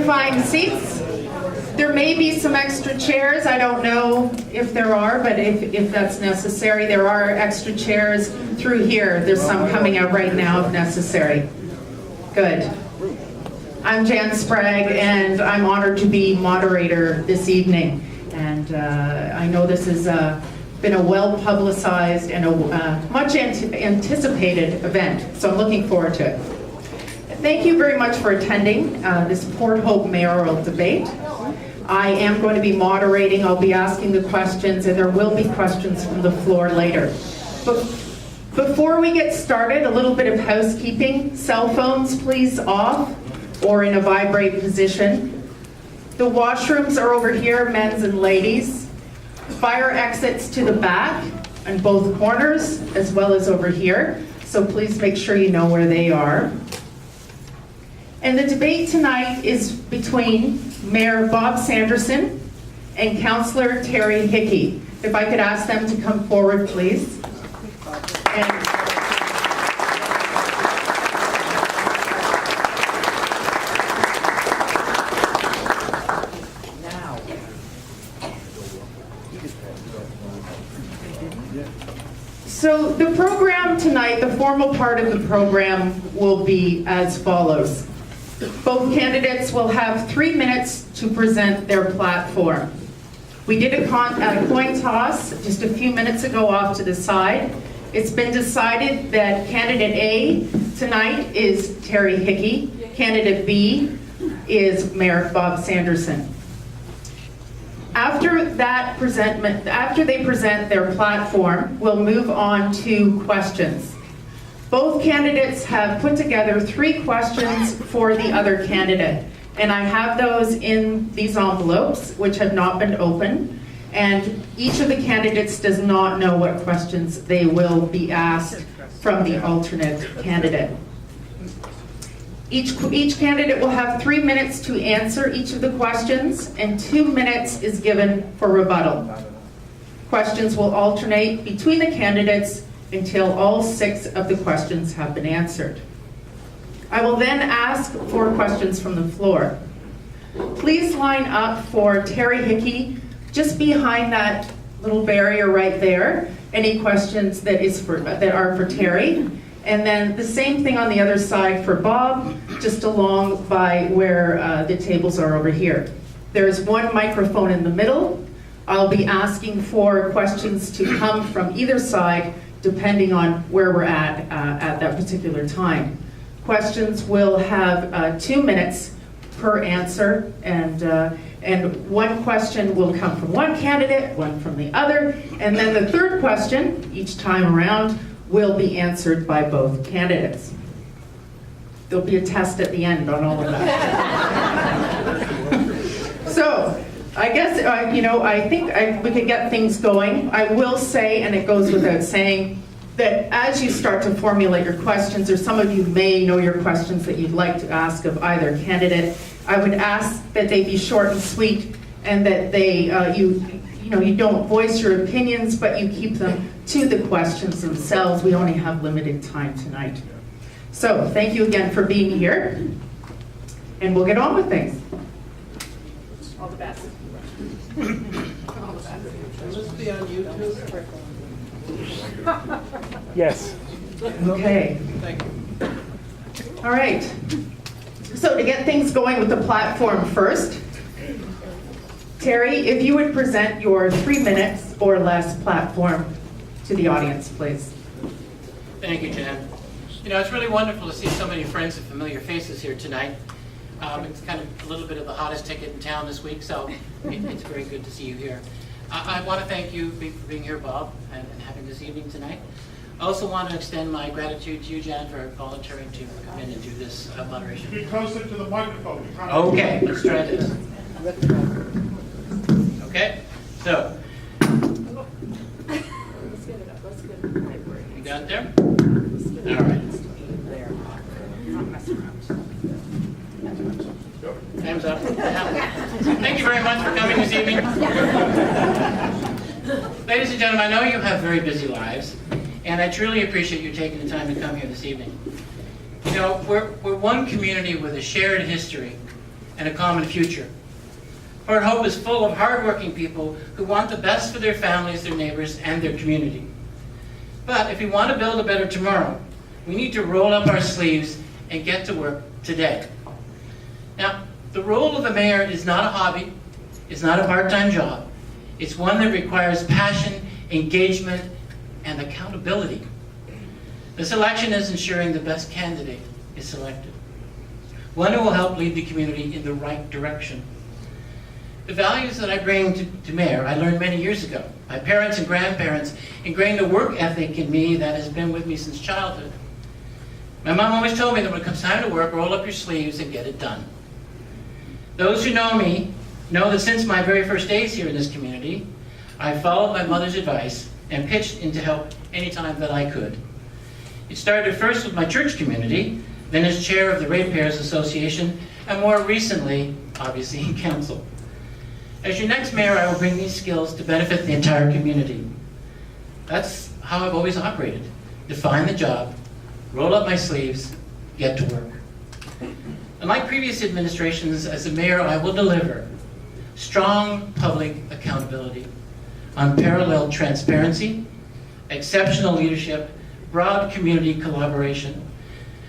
find seats. There may be some extra chairs. I don't know if there are, but if that's necessary, there are extra chairs through here. There's some coming out right now if necessary. Good. I'm Jan Spragge, and I'm honored to be moderator this evening. And I know this has been a well-publicized and a much anticipated event, so I'm looking forward to it. Thank you very much for attending this Port Hope mayoral debate. I am going to be moderating. I'll be asking the questions, and there will be questions from the floor later. But before we get started, a little bit of housekeeping. Cell phones, please off or in a vibrate position. The washrooms are over here, men's and ladies. Fire exits to the back on both corners, as well as over here. So please make sure you know where they are. And the debate tonight is between Mayor Bob Sanderson and Councillor Terry Hickey. If I could ask them to come forward, please. So the program tonight, the formal part of the program will be as follows. Both candidates will have 3 minutes to present their platform. We did a coin toss just a few minutes ago off to the side. It's been decided that candidate A tonight is Terry Hickey. Candidate B is Mayor Bob Sanderson. After they present their platform, we'll move on to questions. Both candidates have put together 3 questions for the other candidate, and I have those in these envelopes, which have not been opened, and each of the candidates does not know what questions they will be asked from the alternate candidate. Each candidate will have 3 minutes to answer each of the questions, and 2 minutes is given for rebuttal. Questions will alternate between the candidates until all 6 of the questions have been answered. I will then ask for questions from the floor. Please line up for Terry Hickey, just behind that little barrier right there. Any questions that are for Terry. And then the same thing on the other side for Bob, just along by where the tables are over here. There's 1 microphone in the middle. I'll be asking for questions to come from either side, depending on where we're at that particular time. Questions will have 2 minutes per answer, and 1 question will come from 1 candidate, 1 from the other, and then the 3rd question, each time around, will be answered by both candidates. There'll be a test at the end on all of that. So, I guess, I think we can get things going. I will say, and it goes without saying, that as you start to formulate your questions, or some of you may know your questions that you'd like to ask of either candidate, I would ask that they be short and sweet, and that you don't voice your opinions, but you keep them to the questions themselves. We only have limited time tonight. So, thank you again for being here, and we'll get on with things. All the best. Will this be on YouTube? Yes. Okay. Thank you. All right. So to get things going with the platform first, Terry, if you would present your 3 minutes or less platform to the audience, please. Thank you, Jan. It's really wonderful to see so many friends and familiar faces here tonight. It's kind of a little bit of the hottest ticket in town this week, so it's very good to see you here. I want to thank you for being here, Bob, and having this evening tonight. I also want to extend my gratitude to you, Jan, for volunteering to come in and do this moderation. Be closer to the microphone. Okay, let's try this. Okay, so. You got it there? All right. Time's up. Thank you very much for coming this evening. Ladies and gentlemen, I know you have very busy lives, and I truly appreciate you taking the time to come here this evening. We're one community with a shared history and a common future. Port Hope is full of hardworking people who want the best for their families, their neighbors, and their community. But if we want to build a better tomorrow, we need to roll up our sleeves and get to work today. Now, the role of the mayor is not a hobby, it's not a part-time job. It's one that requires passion, engagement, and accountability. This election is ensuring the best candidate is selected, one who will help lead the community in the right direction. The values that I bring to mayor, I learned many years ago. My parents and grandparents ingrained a work ethic in me that has been with me since childhood. My mom always told me that when it comes time to work, roll up your sleeves and get it done. Those who know me know that since my very first days here in this community, I followed my mother's advice and pitched in to help anytime that I could. It started first with my church community, then as chair of the Ratepayers Association, and more recently, obviously, in council. As your next mayor, I will bring these skills to benefit the entire community. That's how I've always operated. Define the job, roll up my sleeves, get to work. Unlike previous administrations, as a mayor, I will deliver strong public accountability, unparalleled transparency, exceptional leadership, broad community collaboration.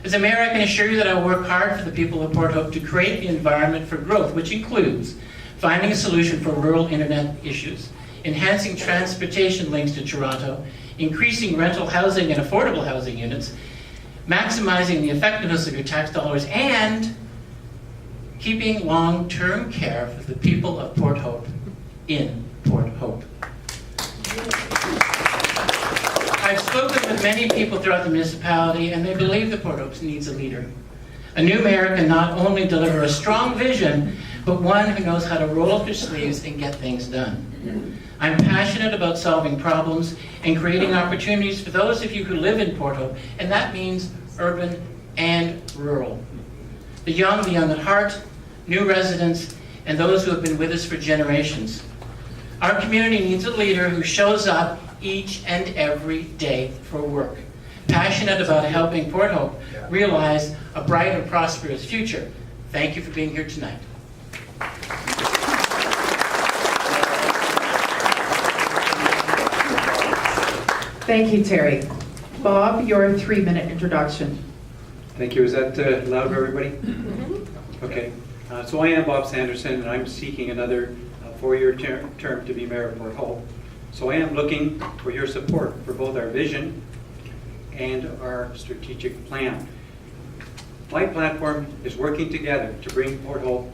As a mayor, I can assure you that I will work hard for the people of Port Hope to create the environment for growth, which includes finding a solution for rural internet issues, enhancing transportation links to Toronto, increasing rental housing and affordable housing units, maximizing the effectiveness of your tax dollars, and keeping long-term care for the people of Port Hope in Port Hope. I've spoken with many people throughout the municipality, and they believe that Port Hope needs a leader. A new mayor can not only deliver a strong vision, but one who knows how to roll up their sleeves and get things done. I'm passionate about solving problems and creating opportunities for those of you who live in Port Hope, and that means urban and rural. The young at heart, new residents, and those who have been with us for generations. Our community needs a leader who shows up each and every day for work, passionate about helping Port Hope realize a bright and prosperous future. Thank you for being here tonight. Thank you, Terry. Bob, your 3-minute introduction. Thank you. Is that loud for everybody? Okay. So I am Bob Sanderson, and I'm seeking another 4-year term to be mayor of Port Hope. So I am looking for your support for both our vision and our strategic plan. My platform is working together to bring Port Hope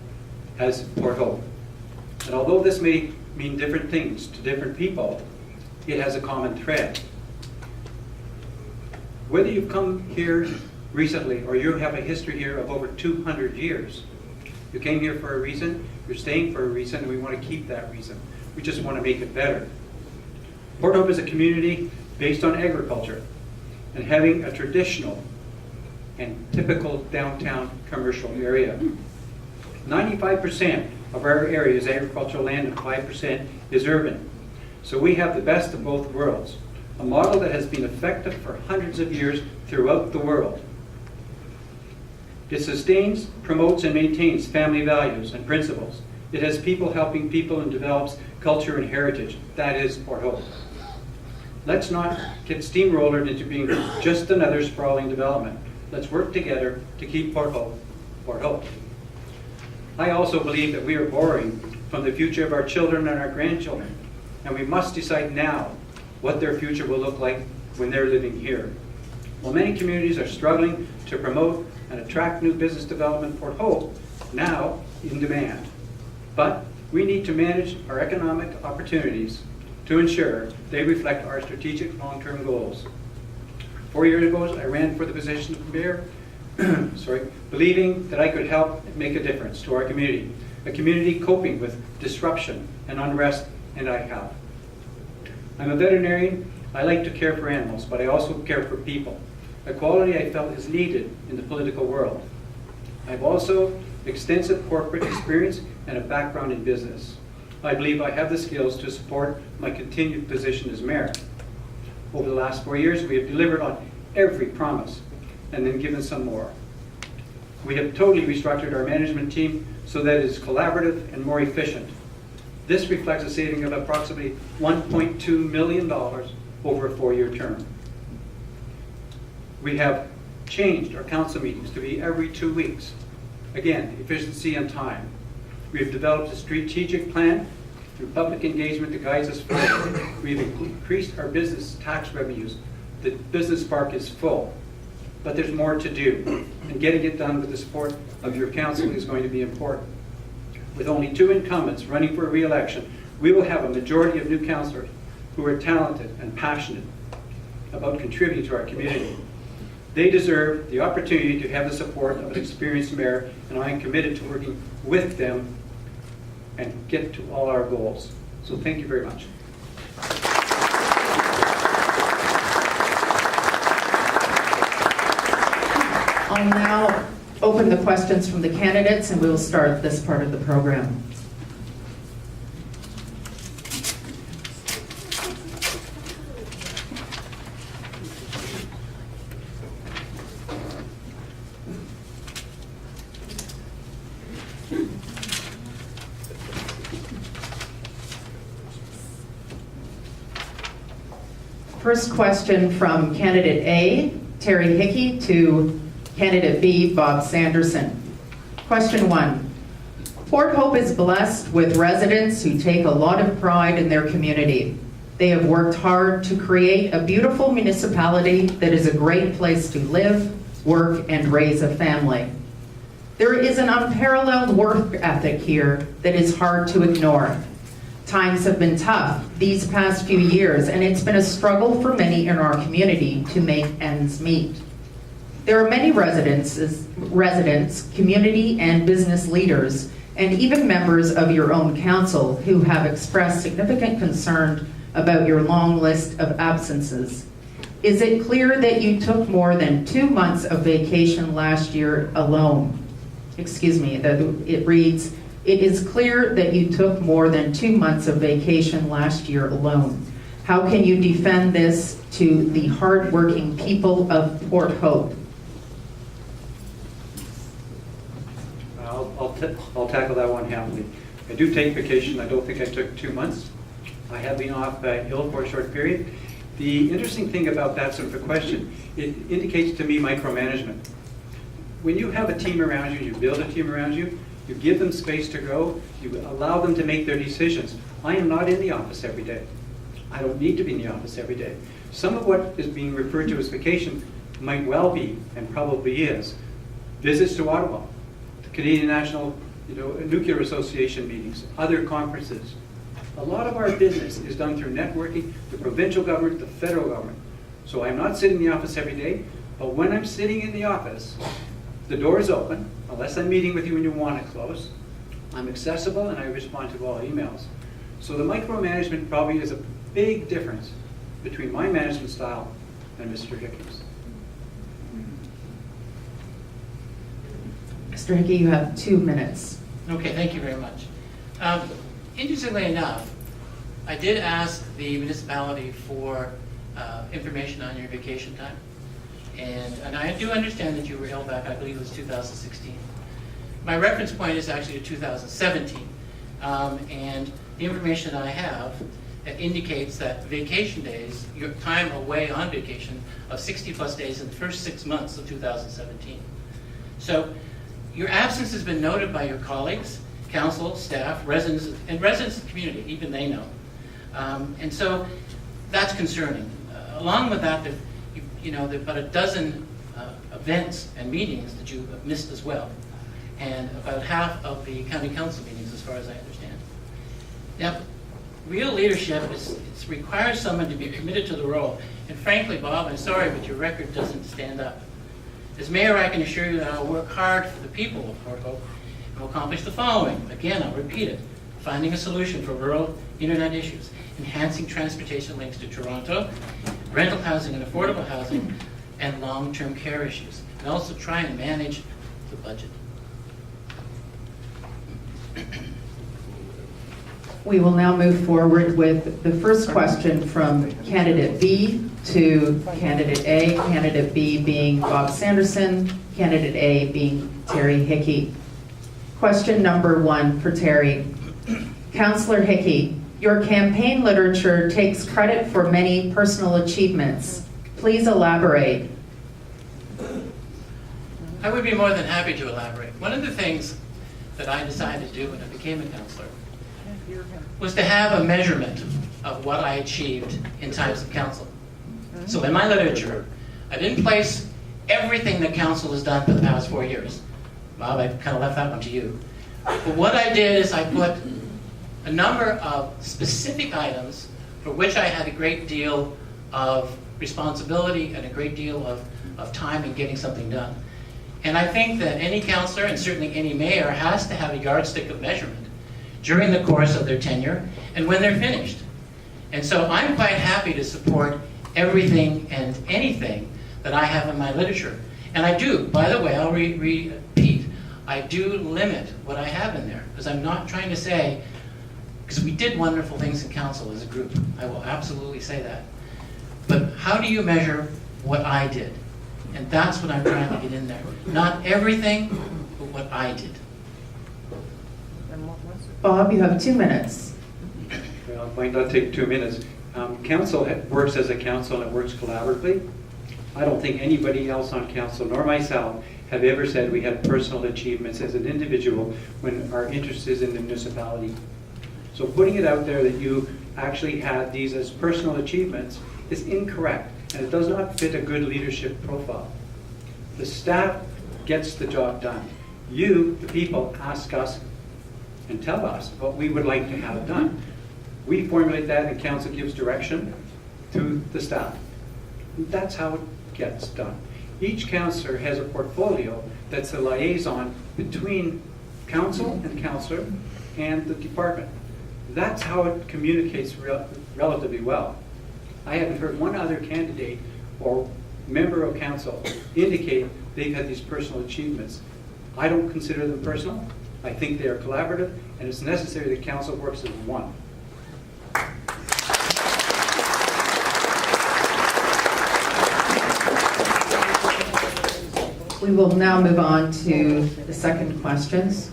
as Port Hope. And although this may mean different things to different people, it has a common thread. Whether you've come here recently or you have a history here of over 200 years, you came here for a reason, you're staying for a reason, and we want to keep that reason. We just want to make it better. Port Hope is a community based on agriculture and having a traditional and typical downtown commercial area. 95% of our area is agricultural land and 5% is urban. So we have the best of both worlds, a model that has been effective for hundreds of years throughout the world. It sustains, promotes, and maintains family values and principles. It has people helping people and develops culture and heritage. That is Port Hope. Let's not get steamrollered into being just another sprawling development. Let's work together to keep Port Hope, Port Hope. I also believe that we are borrowing from the future of our children and our grandchildren, and we must decide now what their future will look like when they're living here. While many communities are struggling to promote and attract new business development, Port Hope now in demand. But we need to manage our economic opportunities to ensure they reflect our strategic long-term goals. 4 years ago, I ran for the position of mayor, believing that I could help make a difference to our community, a community coping with disruption and unrest, and I have. I'm a veterinarian. I like to care for animals, but I also care for people, a quality I felt is needed in the political world. I've also extensive corporate experience and a background in business. I believe I have the skills to support my continued position as mayor. Over the last 4 years, we have delivered on every promise and then given some more. We have totally restructured our management team so that it is collaborative and more efficient. This reflects a saving of approximately $1.2 million over a 4-year term. We have changed our council meetings to be every 2 weeks. Again, efficiency and time. We have developed a strategic plan through public engagement that guides us forward. We've increased our business tax revenues. The business park is full, but there's more to do. And getting it done with the support of your council is going to be important. With only 2 incumbents running for re-election, we will have a majority of new councillors who are talented and passionate about contributing to our community. They deserve the opportunity to have the support of an experienced mayor, and I am committed to working with them and get to all our goals. So thank you very much. I'll now open the questions from the candidates, and we will start this part of the program. First question from candidate A, Terry Hickey, to candidate B, Bob Sanderson. Question 1. Port Hope is blessed with residents who take a lot of pride in their community. They have worked hard to create a beautiful municipality that is a great place to live, work, and raise a family. There is an unparalleled work ethic here that is hard to ignore. Times have been tough these past few years, and it's been a struggle for many in our community to make ends meet. There are many residents, community and business leaders, and even members of your own council who have expressed significant concern about your long list of absences. Is it clear that you took more than 2 months of vacation last year alone? It reads, it is clear that you took more than 2 months of vacation last year alone. How can you defend this to the hard-working people of Port Hope? I'll tackle that one happily. I do take vacation. I don't think I took 2 months. I have been off ill for a short period. The interesting thing about that sort of a question, it indicates to me micromanagement. When you have a team around you, you build a team around you, you give them space to grow, you allow them to make their decisions. I am not in the office every day. I don't need to be in the office every day. Some of what is being referred to as vacation might well be, and probably is, visits to Ottawa, the Canadian National Nuclear Association meetings, other conferences. A lot of our business is done through networking, the provincial government, the federal government. So I'm not sitting in the office every day, but when I'm sitting in the office, the door is open, unless I'm meeting with you and you want it closed. I'm accessible and I respond to all emails. So the micromanagement probably is a big difference between my management style and Mr. Hickey's. Mr. Hickey, you have 2 minutes. Okay, thank you very much. Interestingly enough, I did ask the municipality for information on your vacation time. And I do understand that you were ill back, I believe it was 2016. My reference point is actually to 2017. And the information I have indicates that vacation days, your time away on vacation of 60 plus days in the first 6 months of 2017. So your absence has been noted by your colleagues, council, staff, residents, and residents of the community, even they know. And so that's concerning. Along with that, there are about a dozen events and meetings that you have missed as well, and about half of the county council meetings, as far as I understand. Now, real leadership requires someone to be committed to the role. And frankly, Bob, I'm sorry, but your record doesn't stand up. As mayor, I can assure you that I'll work hard for the people of Port Hope and will accomplish the following. Again, I'll repeat it. Finding a solution for rural internet issues, enhancing transportation links to Toronto, rental housing and affordable housing, and long-term care issues. And also try and manage the budget. We will now move forward with the first question from candidate B to candidate A, candidate B being Bob Sanderson, candidate A being Terry Hickey. Question number 1 for Terry. Councillor Hickey, your campaign literature takes credit for many personal achievements. Please elaborate. I would be more than happy to elaborate. One of the things that I decided to do when I became a councillor was to have a measurement of what I achieved in times of council. So in my literature, I didn't place everything that council has done for the past 4 years. Bob, I kind of left that one to you. But what I did is I put a number of specific items for which I had a great deal of responsibility and a great deal of time in getting something done. And I think that any councillor, and certainly any mayor, has to have a yardstick of measurement during the course of their tenure and when they're finished. And so I'm quite happy to support everything and anything that I have in my literature. And I do, by the way, I'll repeat, I do limit what I have in there, because I'm not trying to say, because we did wonderful things in council as a group, I will absolutely say that. But how do you measure what I did? And that's what I'm trying to get in there. Not everything, but what I did. Bob, you have 2 minutes. Well, it might not take 2 minutes. Council works as a council and it works collaboratively. I don't think anybody else on council, nor myself, have ever said we had personal achievements as an individual when our interest is in the municipality. So putting it out there that you actually had these as personal achievements is incorrect, and it does not fit a good leadership profile. The staff gets the job done. You, the people, ask us and tell us what we would like to have done. We formulate that and council gives direction to the staff. That's how it gets done. Each councillor has a portfolio that's a liaison between council and councillor and the department. That's how it communicates relatively well. I haven't heard one other candidate or member of council indicate they've had these personal achievements. I don't consider them personal. I think they are collaborative, and it's necessary that council works as one. We will now move on to the second questions.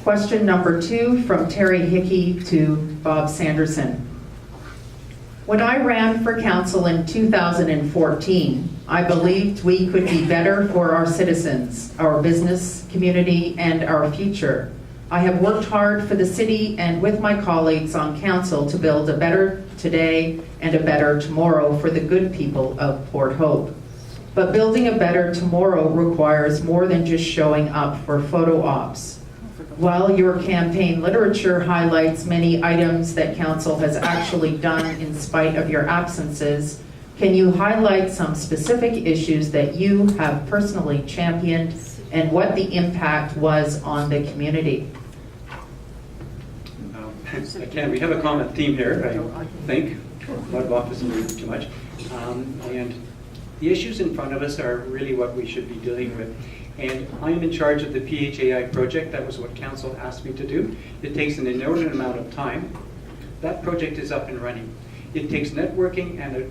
Question number 2 from Terry Hickey to Bob Sanderson. When I ran for council in 2014, I believed we could be better for our citizens, our business community, and our future. I have worked hard for the city and with my colleagues on council to build a better today and a better tomorrow for the good people of Port Hope. But building a better tomorrow requires more than just showing up for photo ops. While your campaign literature highlights many items that council has actually done in spite of your absences, can you highlight some specific issues that you have personally championed and what the impact was on the community? Again, we have a common theme here, I think. A lot of office is too much. And the issues in front of us are really what we should be dealing with. And I'm in charge of the PHAI project. That was what council asked me to do. It takes an inordinate amount of time. That project is up and running. It takes networking and a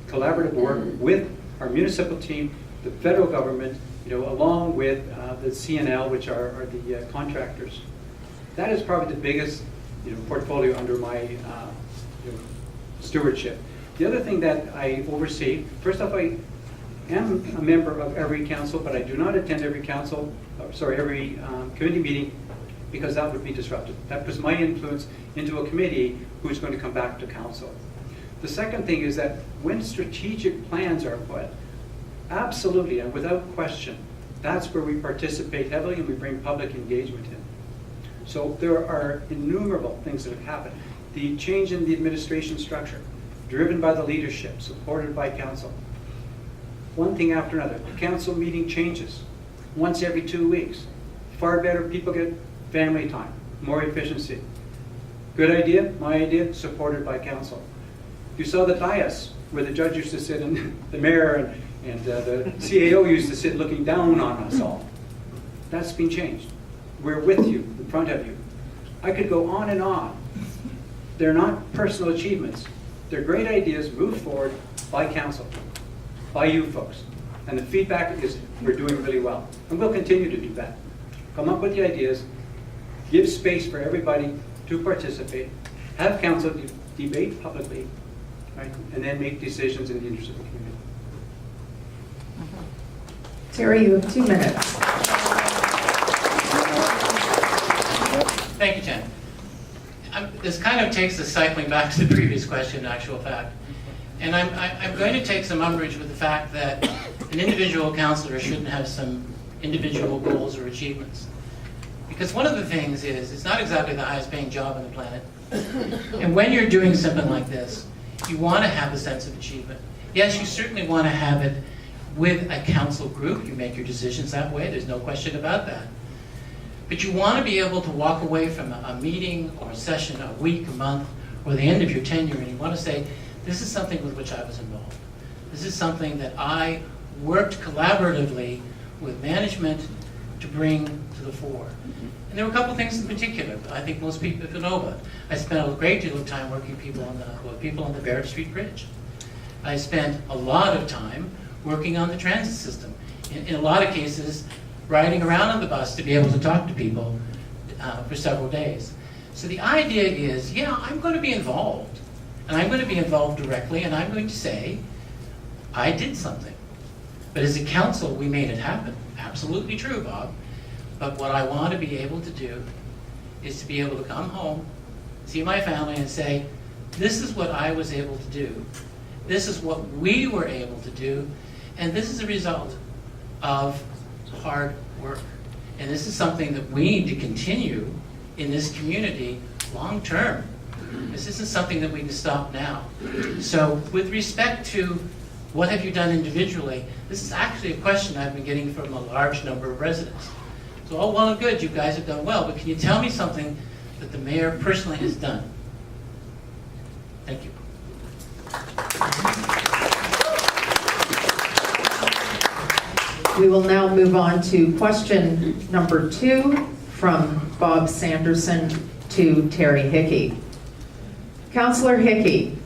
collaborative work with our municipal team, the federal government, along with the CNL, which are the contractors. That is probably the biggest portfolio under my stewardship. The other thing that I oversee, first off, I am a member of every council, but I do not attend every every committee meeting, because that would be disruptive. That puts my influence into a committee who's going to come back to council. The second thing is that when strategic plans are put, absolutely and without question, that's where we participate heavily and we bring public engagement in. So there are innumerable things that have happened. The change in the administration structure, driven by the leadership, supported by council. One thing after another. The council meeting changes once every 2 weeks. Far better, people get family time, more efficiency. Good idea, my idea, supported by council. You saw the dais where the judge used to sit and the mayor and the CAO used to sit looking down on us all. That's been changed. We're with you, in front of you. I could go on and on. They're not personal achievements. They're great ideas moved forward by council, by you folks. And the feedback is we're doing really well. And we'll continue to do that. Come up with the ideas, give space for everybody to participate, have council debate publicly, right? And then make decisions in the interest of the community. Terry, you have 2 minutes. Thank you, Jen. This kind of takes us cycling back to the previous question, in actual fact. And I'm going to take some umbrage with the fact that an individual councillor shouldn't have some individual goals or achievements. Because one of the things is, it's not exactly the highest paying job on the planet. And when you're doing something like this, you want to have a sense of achievement. Yes, you certainly want to have it with a council group. You make your decisions that way, there's no question about that. But you want to be able to walk away from a meeting or a session, a week, a month, or the end of your tenure, and you want to say, this is something with which I was involved. This is something that I worked collaboratively with management to bring to the fore. And there were a couple things in particular I think most people know about. I spent a great deal of time working with people on the Barrett Street Bridge. I spent a lot of time working on the transit system. In a lot of cases, riding around on the bus to be able to talk to people for several days. So the idea is, yeah, I'm going to be involved. And I'm going to be involved directly, and I'm going to say, I did something. But as a council, we made it happen. Absolutely true, Bob. But what I want to be able to do is to be able to come home, see my family, and say, this is what I was able to do. This is what we were able to do. And this is a result of hard work. And this is something that we need to continue in this community long term. This isn't something that we can stop now. So with respect to what have you done individually, this is actually a question I've been getting from a large number of residents. So all well and good, you guys have done well, but can you tell me something that the mayor personally has done? Thank you. We will now move on to question number 2 from Bob Sanderson to Terry Hickey. Councillor Hickey,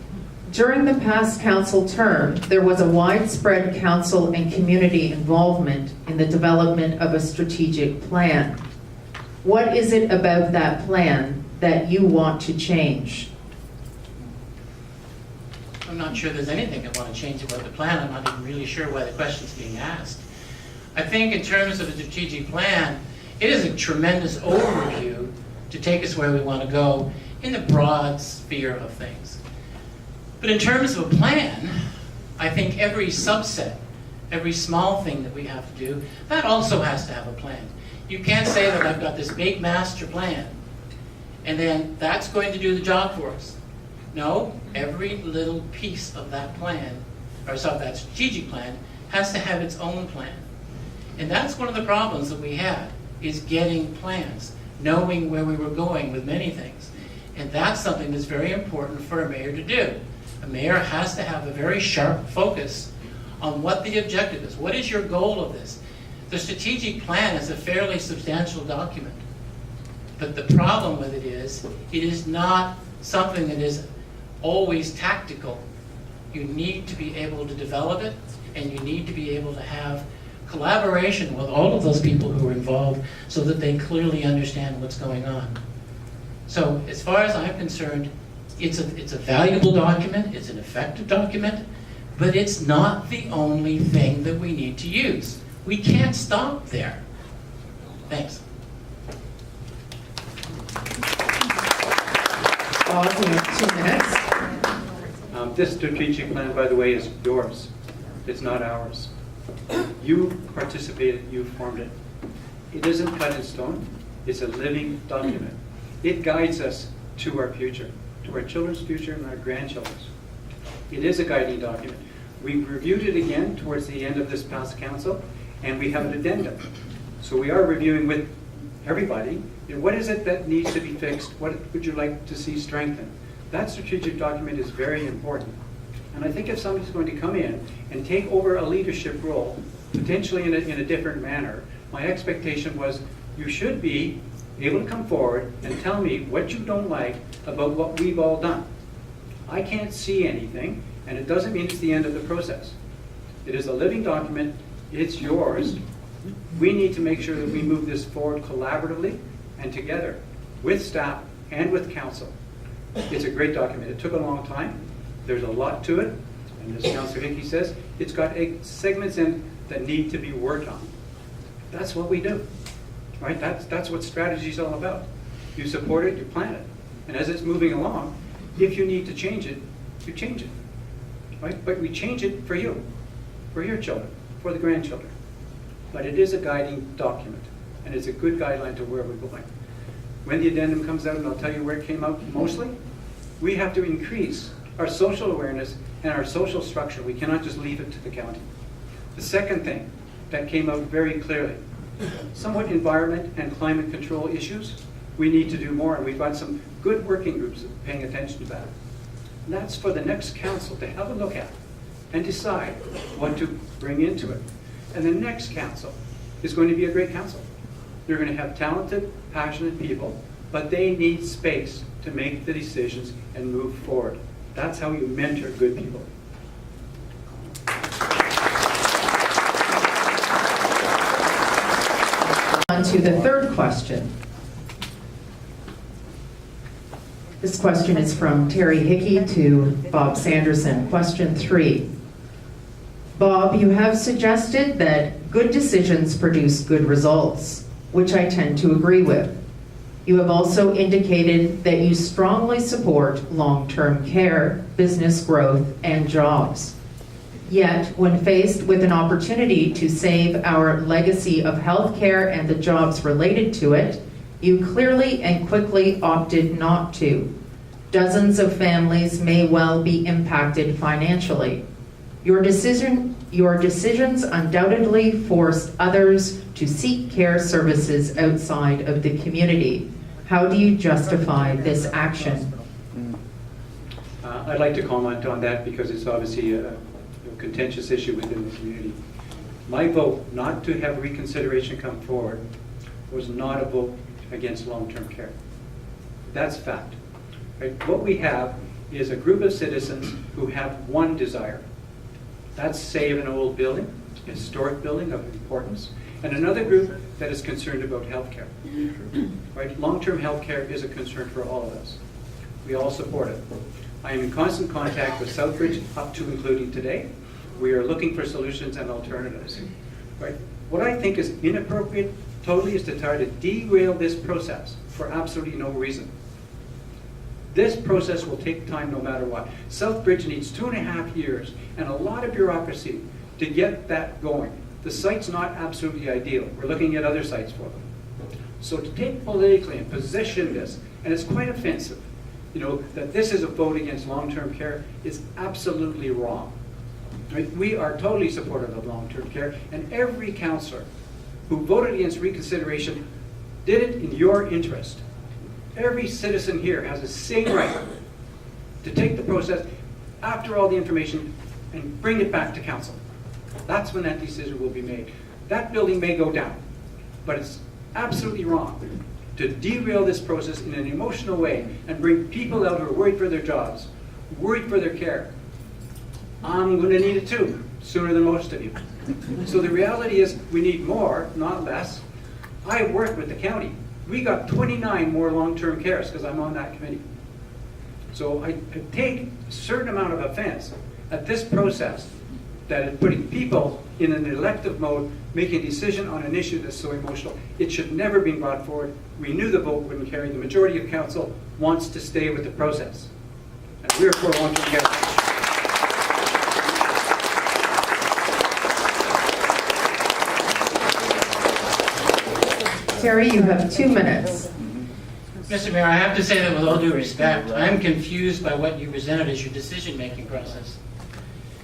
during the past council term, there was a widespread council and community involvement in the development of a strategic plan. What is it about that plan that you want to change? I'm not sure there's anything I want to change about the plan. I'm not even really sure why the question's being asked. I think in terms of a strategic plan, it is a tremendous overview to take us where we want to go in the broad sphere of things. But in terms of a plan, I think every subset, every small thing that we have to do, that also has to have a plan. You can't say that I've got this big master plan, and then that's going to do the job for us. No, every little piece of that plan, or sorry, that strategic plan, has to have its own plan. And that's one of the problems that we had, is getting plans, knowing where we were going with many things. And that's something that's very important for a mayor to do. A mayor has to have a very sharp focus on what the objective is. What is your goal of this? The strategic plan is a fairly substantial document. But the problem with it is not something that is always tactical. You need to be able to develop it, and you need to be able to have collaboration with all of those people who are involved so that they clearly understand what's going on. So as far as I'm concerned, it's a valuable document, it's an effective document, but it's not the only thing that we need to use. We can't stop there. Thanks. Bob, you have 2 minutes. This strategic plan, by the way, is yours. It's not ours. You participated, you formed it. It isn't cut in stone. It's a living document. It guides us to our future, to our children's future and our grandchildren's. It is a guiding document. We reviewed it again towards the end of this past council, and we have an addendum. So we are reviewing with everybody, what is it that needs to be fixed? What would you like to see strengthened? That strategic document is very important. And I think if somebody's going to come in and take over a leadership role, potentially in a different manner, my expectation was you should be able to come forward and tell me what you don't like about what we've all done. I can't see anything, and it doesn't mean it's the end of the process. It is a living document. It's yours. We need to make sure that we move this forward collaboratively and together with staff and with council. It's a great document. It took a long time. There's a lot to it. And as Councillor Hickey says, it's got segments in that need to be worked on. That's what we do, right? That's what strategy is all about. You support it, you plan it. And as it's moving along, if you need to change it, you change it, right? But we change it for you, for your children, for the grandchildren. But it is a guiding document, and it's a good guideline to where we're going. When the addendum comes out, and I'll tell you where it came out mostly, we have to increase our social awareness and our social structure. We cannot just leave it to the county. The second thing that came out very clearly, somewhat environment and climate control issues. We need to do more, and we've got some good working groups paying attention to that. And that's for the next council to have a look at and decide what to bring into it. And the next council is going to be a great council. They're going to have talented, passionate people, but they need space to make the decisions and move forward. That's how you mentor good people. On to the third question. This question is from Terry Hickey to Bob Sanderson. Question 3. Bob, you have suggested that good decisions produce good results, which I tend to agree with. You have also indicated that you strongly support long-term care, business growth, and jobs. Yet, when faced with an opportunity to save our legacy of healthcare and the jobs related to it, you clearly and quickly opted not to. Dozens of families may well be impacted financially. Your decisions undoubtedly forced others to seek care services outside of the community. How do you justify this action? I'd like to comment on that because it's obviously a contentious issue within the community. My vote not to have reconsideration come forward was not a vote against long-term care. That's fact. Right? What we have is a group of citizens who have one desire. That's save an old building, a historic building of importance, and another group that is concerned about health care. Right? Long-term health care is a concern for all of us. We all support it. I am in constant contact with Southbridge up to including today. We are looking for solutions and alternatives. Right? What I think is inappropriate totally is to try to derail this process for absolutely no reason. This process will take time no matter what. Southbridge needs 2.5 years and a lot of bureaucracy to get that going. The site's not absolutely ideal. We're looking at other sites for them. So to take politically and position this, and it's quite offensive, that this is a vote against long-term care is absolutely wrong. Right? We are totally supportive of long-term care, and every councillor who voted against reconsideration did it in your interest. Every citizen here has the same right to take the process after all the information and bring it back to council. That's when that decision will be made. That building may go down, but it's absolutely wrong to derail this process in an emotional way and bring people out who are worried for their jobs, worried for their care. I'm going to need it too, sooner than most of you. So the reality is we need more, not less. I work with the county. We got 29 more long-term cares because I'm on that committee. So I take a certain amount of offense at this process that is putting people in an elective mode, making a decision on an issue that's so emotional. It should never be brought forward. We knew the vote wouldn't carry. The majority of council wants to stay with the process. And we're for long-term care. Terry, you have 2 minutes. Mr. Mayor, I have to say that with all due respect, I'm confused by what you presented as your decision-making process.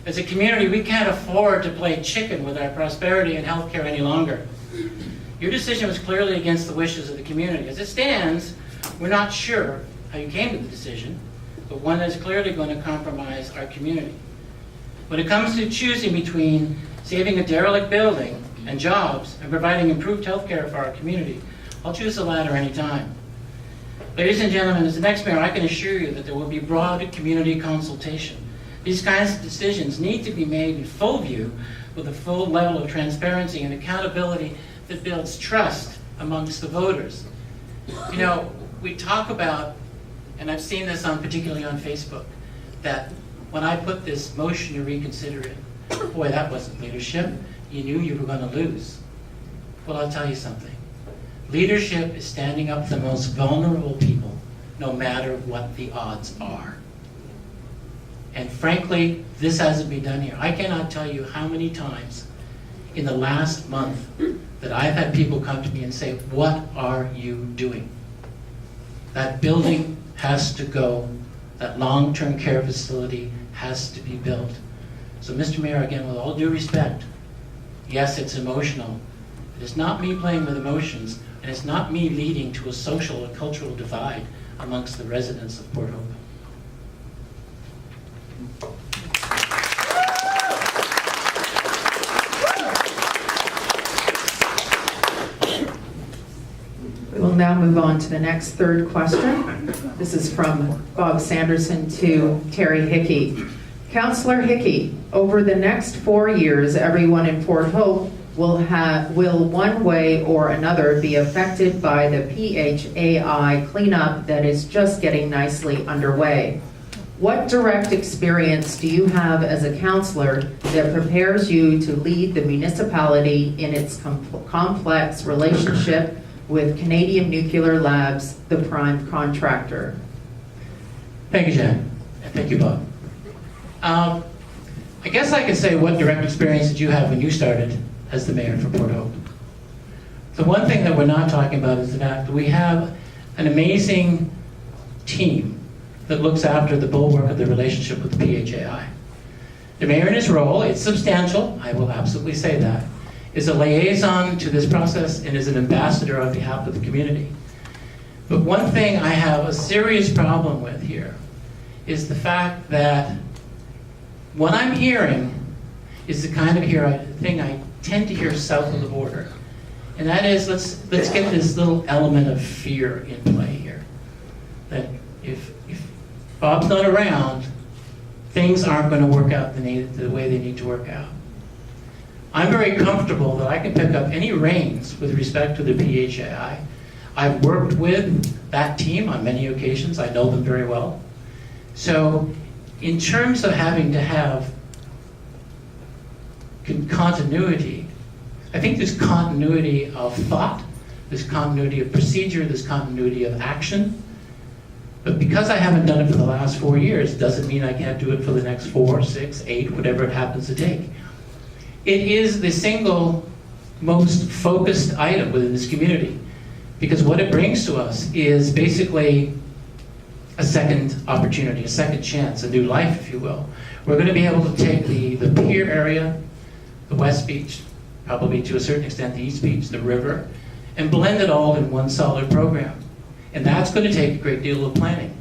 As a community, we can't afford to play chicken with our prosperity and healthcare any longer. Your decision was clearly against the wishes of the community. As it stands, we're not sure how you came to the decision, but one that is clearly going to compromise our community. When it comes to choosing between saving a derelict building and jobs and providing improved health care for our community, I'll choose the latter any time. Ladies and gentlemen, as the next mayor, I can assure you that there will be broad community consultation. These kinds of decisions need to be made in full view with a full level of transparency and accountability that builds trust amongst the voters. You know, we talk about, and I've seen this particularly on Facebook, that when I put this motion to reconsider it, boy, that wasn't leadership. You knew you were going to lose. Well, I'll tell you something. Leadership is standing up for the most vulnerable people, no matter what the odds are. And frankly, this hasn't been done here. I cannot tell you how many times in the last month that I've had people come to me and say, "What are you doing? That building has to go. That long-term care facility has to be built." So, Mr. Mayor, again, with all due respect, yes, it's emotional. But it's not me playing with emotions, and it's not me leading to a social and cultural divide amongst the residents of Port Hope. We will now move on to the next third question. This is from Bob Sanderson to Terry Hickey. Councillor Hickey, over the next 4 years, everyone in Port Hope will one way or another be affected by the PHAI cleanup that is just getting nicely underway. What direct experience do you have as a councillor that prepares you to lead the municipality in its complex relationship with Canadian Nuclear Labs, the prime contractor? Thank you, Jan. And thank you, Bob. I guess I could say, what direct experience did you have when you started as the mayor for Port Hope? The one thing that we're not talking about is the fact that we have an amazing team that looks after the bulwark of the relationship with the PHAI. The mayor in his role, it's substantial, I will absolutely say that, is a liaison to this process and is an ambassador on behalf of the community. But one thing I have a serious problem with here is the fact that what I'm hearing is the kind of thing I tend to hear south of the border. And that is, let's get this little element of fear in play here. That if Bob's not around, things aren't going to work out the way they need to work out. I'm very comfortable that I can pick up any reins with respect to the PHAI. I've worked with that team on many occasions. I know them very well. So in terms of having to have continuity, I think there's continuity of thought, there's continuity of procedure, there's continuity of action. But because I haven't done it for the last 4 years, doesn't mean I can't do it for the next 4, 6, 8, whatever it happens to take. It is the single most focused item within this community, because what it brings to us is basically a second opportunity, a second chance, a new life, if you will. We're going to be able to take the pier area, the West Beach, probably to a certain extent the East Beach, the river, and blend it all in one solid program. And that's going to take a great deal of planning.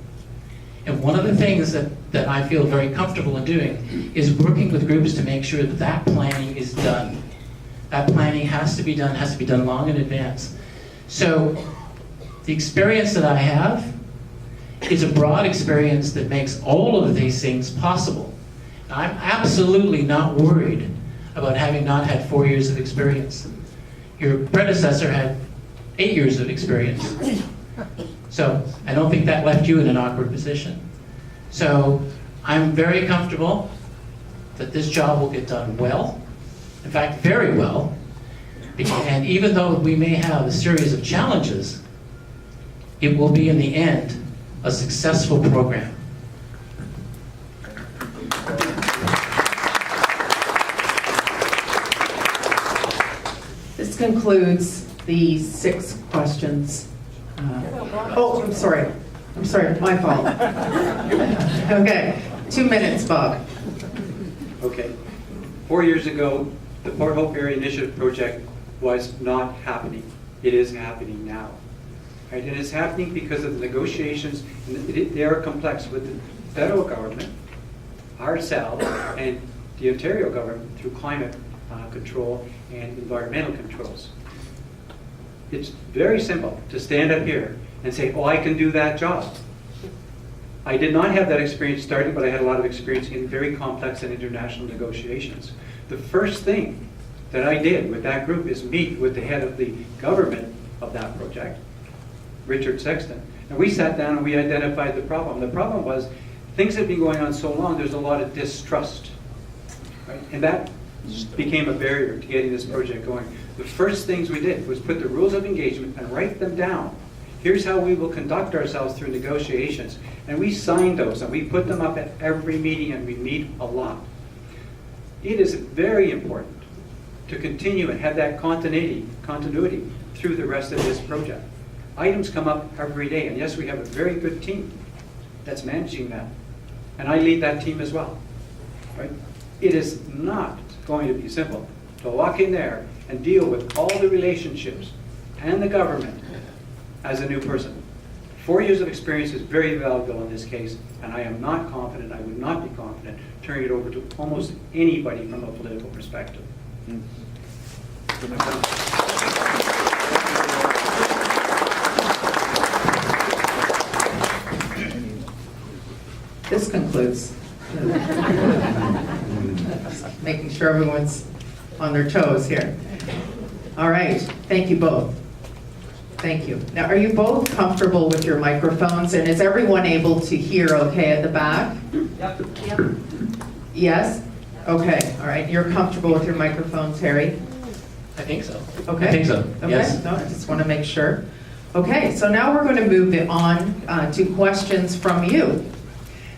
And one of the things that I feel very comfortable in doing is working with groups to make sure that that planning is done. That planning has to be done long in advance. So the experience that I have is a broad experience that makes all of these things possible. I'm absolutely not worried about having not had 4 years of experience. Your predecessor had 8 years of experience. So I don't think that left you in an awkward position. So I'm very comfortable that this job will get done well, in fact, very well. And even though we may have a series of challenges, it will be in the end a successful program. This concludes the 6 questions. Oh, I'm sorry, my fault. Okay, 2 minutes, Bob. Okay. 4 years ago, the Port Hope Area Initiative project was not happening. It is happening now. Right? And it's happening because of the negotiations, and they are complex with the federal government, ourselves, and the Ontario government through climate control and environmental controls. It's very simple to stand up here and say, oh, I can do that job. I did not have that experience starting, but I had a lot of experience in very complex and international negotiations. The first thing that I did with that group is meet with the head of the government of that project, Richard Sexton. And we sat down and we identified the problem. The problem was things had been going on so long, there's a lot of distrust. Right? And that became a barrier to getting this project going. The first things we did was put the rules of engagement and write them down. Here's how we will conduct ourselves through negotiations. And we signed those and we put them up at every meeting, and we meet a lot. It is very important to continue and have that continuity through the rest of this project. Items come up every day, and yes, we have a very good team that's managing that. And I lead that team as well. Right? It is not going to be simple to walk in there and deal with all the relationships and the government as a new person. 4 years of experience is very valuable in this case, and I am not confident, I would not be confident, turning it over to almost anybody from a political perspective. This concludes. Making sure everyone's on their toes here. All right, thank you both. Thank you. Now, are you both comfortable with your microphones, and is everyone able to hear okay at the back? Yep. Yes? Okay, all right. You're comfortable with your microphones, Harry? I think so. Okay. I think so, Okay. yes. No, I just want to make sure. Okay, so now we're going to move it on to questions from you.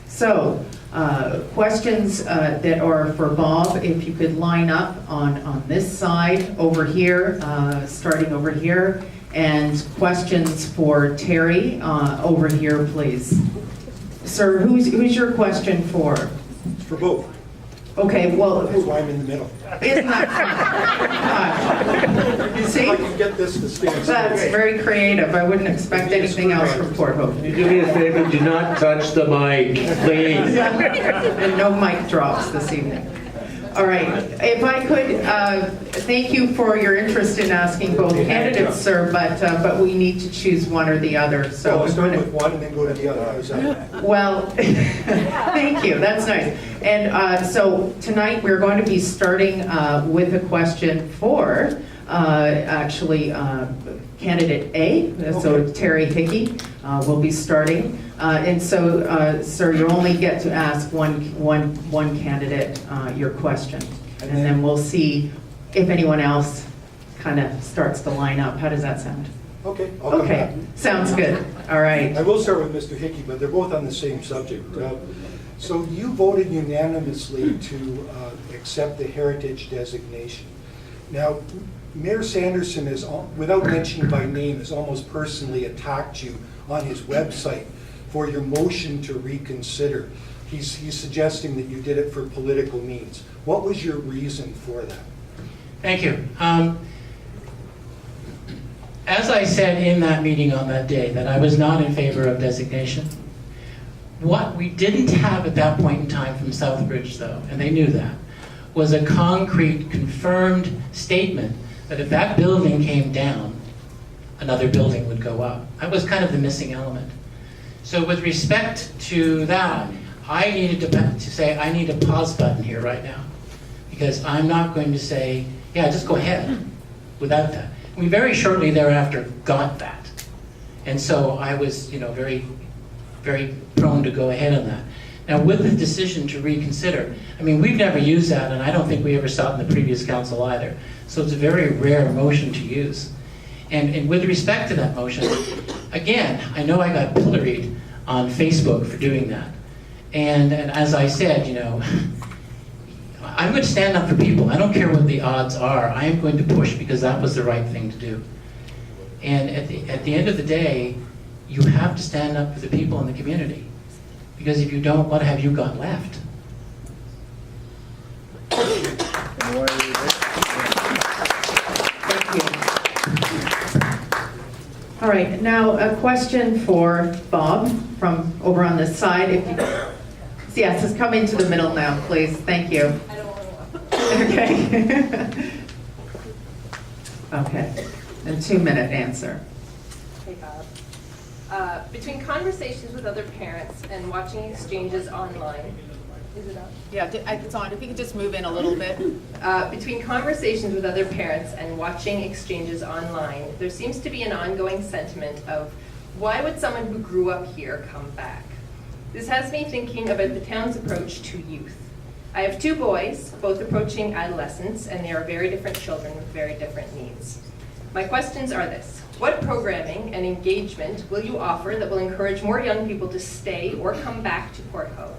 So, questions that are for Bob, if you could line up on this side over here, starting over here, and questions for Terry over here, please. Sir, who's your question for? It's for both. Okay, well, That's why I'm in the middle. isn't that fun? See? If I can get this to stand. That's very creative. I wouldn't expect anything else from Port Hope. Can you do me a favor? Do not touch the mic, please. And no mic drops this evening. All right, if I could, thank you for your interest in asking both candidates, sir, but we need to choose one or the other, so. So I'll start with one and then go to the other. How's that? Well, thank you, that's nice. And so tonight, we're going to be starting with a question for, candidate A, so Terry Hickey will be starting. And so, sir, you only get to ask one candidate your question. And then we'll see if anyone else kind of starts to line up. How does that sound? Okay, I'll come back. Okay, sounds good. All right. I will start with Mr. Hickey, but they're both on the same subject. So you voted unanimously to accept the heritage designation. Now, Mayor Sanderson is, without mentioning by name, has almost personally attacked you on his website for your motion to reconsider. He's suggesting that you did it for political means. What was your reason for that? Thank you. As I said in that meeting on that day, that I was not in favor of designation. What we didn't have at that point in time from Southbridge, though, and they knew that, was a concrete, confirmed statement that if that building came down, another building would go up. That was kind of the missing element. So with respect to that, I needed to say, I need a pause button here right now. Because I'm not going to say, yeah, just go ahead without that. We very shortly thereafter got that. And so I was, very, very prone to go ahead on that. Now with the decision to reconsider, we've never used that, and I don't think we ever saw it in the previous council either. So it's a very rare motion to use. And with respect to that motion, again, I know I got pilloried on Facebook for doing that. And as I said, I'm going to stand up for people. I don't care what the odds are. I am going to push because that was the right thing to do. And at the end of the day, you have to stand up for the people in the community. Because if you don't, what have you got left? Thank you. All right, now a question for Bob from over on this side. If you, yes, just come into the middle now, please. Thank you. I don't want to. Okay. Okay. And 2-minute answer. Hey, Bob. Between conversations with other parents and watching exchanges online, is it up? Yeah, it's on. If you could just move in a little bit. Between conversations with other parents and watching exchanges online, there seems to be an ongoing sentiment of, why would someone who grew up here come back? This has me thinking about the town's approach to youth. I have 2 boys, both approaching adolescence, and they are very different children with very different needs. My questions are this: what programming and engagement will you offer that will encourage more young people to stay or come back to Port Hope?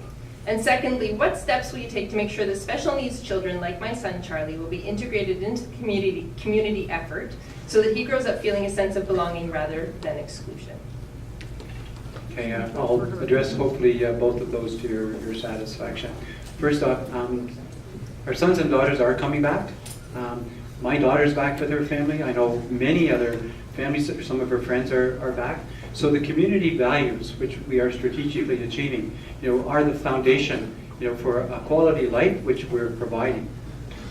And secondly, what steps will you take to make sure that special needs children like my son Charlie will be integrated into the community effort so that he grows up feeling a sense of belonging rather than exclusion? Okay, I'll address hopefully both of those to your satisfaction. First off, our sons and daughters are coming back. My daughter's back with her family. I know many other families, some of her friends are back. So the community values, which we are strategically achieving, are the foundation, for a quality life, which we're providing.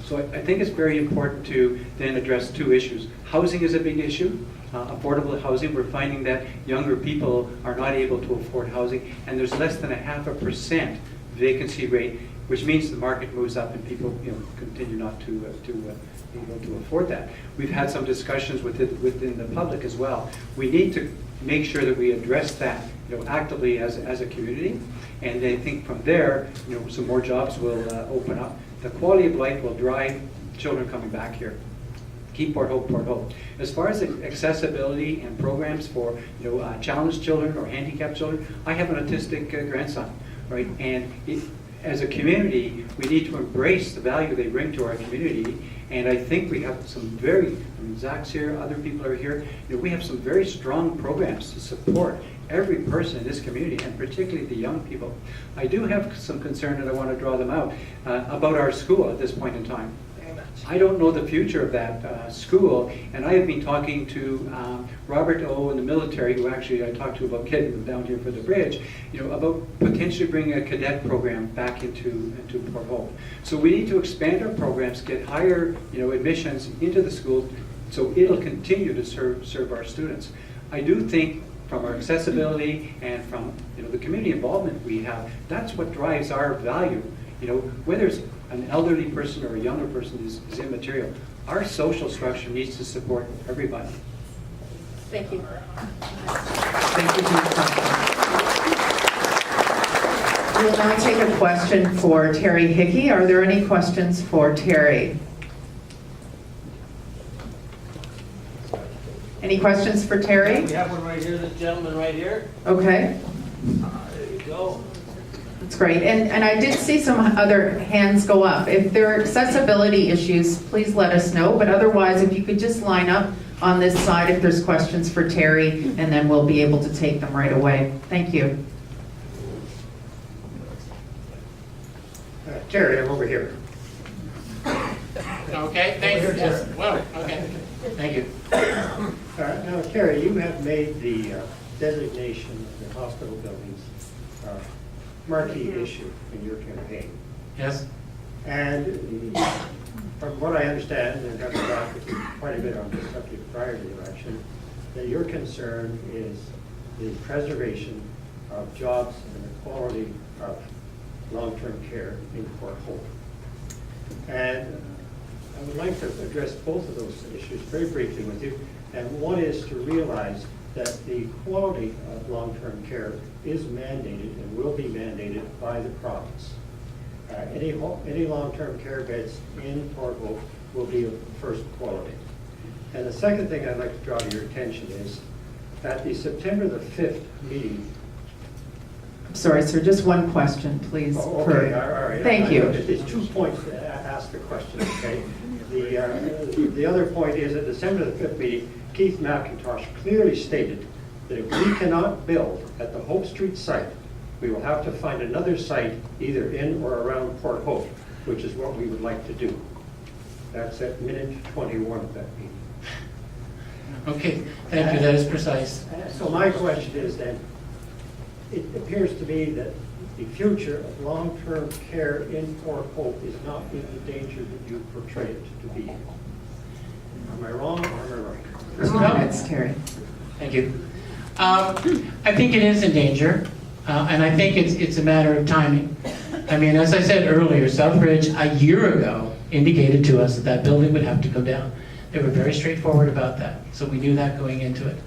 So I think it's very important to then address 2 issues. Housing is a big issue. Affordable housing, we're finding that younger people are not able to afford housing, and there's less than 0.5% vacancy rate, which means the market moves up and people, continue not to be able to afford that. We've had some discussions within the public as well. We need to make sure that we address that, actively as a community, and I think from there, some more jobs will open up. The quality of life will drive children coming back here. Keep Port Hope, Port Hope. As far as accessibility and programs for challenged children or handicapped children, I have an autistic grandson, right? And as a community, we need to embrace the value they bring to our community. And I think we have some very, Zach's here, other people are here, we have some very strong programs to support every person in this community, and particularly the young people. I do have some concern, and I want to draw them out, about our school at this point in time. I don't know the future of that school, and I have been talking to Robert O. in the military, who actually I talked to about getting them down here for the bridge, about potentially bringing a cadet program back into Port Hope. So we need to expand our programs, get higher admissions into the schools, so it'll continue to serve our students. I do think from our accessibility and from the community involvement we have, that's what drives our value. Whether it's an elderly person or a younger person is immaterial. Our social structure needs to support everybody. Thank you. Thank you for your question. We will now take a question for Terry Hickey. Are there any questions for Terry? Any questions for Terry? We have one right here, this gentleman right here. Okay. There you go. That's great. And I did see some other hands go up. If there are accessibility issues, please let us know. But otherwise, if you could just line up on this side if there's questions for Terry, and then we'll be able to take them right away. Thank you. Terry, I'm over here. Okay, thank you. Yes. Well, okay. Thank you. Now, Terry, you have made the designation of the hospital buildings marquee issue in your campaign. Yes. And from what I understand, and having talked with you quite a bit on this subject prior to the election, that your concern is the preservation of jobs and the quality of long-term care in Port Hope. And I would like to address both of those issues very briefly with you. And one is to realize that the quality of long-term care is mandated and will be mandated by the province. Any long-term care beds in Port Hope will be of first quality. And the second thing I'd like to draw to your attention is at the September the 5th meeting. Sorry, sir, just one question, please. Oh, okay, all right. Thank you. It's 2 points to ask the question, okay? The other point is at the December the 5th meeting, Keith McIntosh clearly stated that if we cannot build at the Hope Street site, we will have to find another site either in or around Port Hope, which is what we would like to do. That's at minute 21 of that meeting. Okay, thank you. That is precise. So my question is then, it appears to me that the future of long-term care in Port Hope is not in the danger that you portray it to be. Am I wrong or am I right? Minutes, Terry. Thank you. I think it is in danger, and I think it's a matter of timing. I mean, as I said earlier, Southbridge a year ago indicated to us that that building would have to go down. They were very straightforward about that, so we knew that going into it.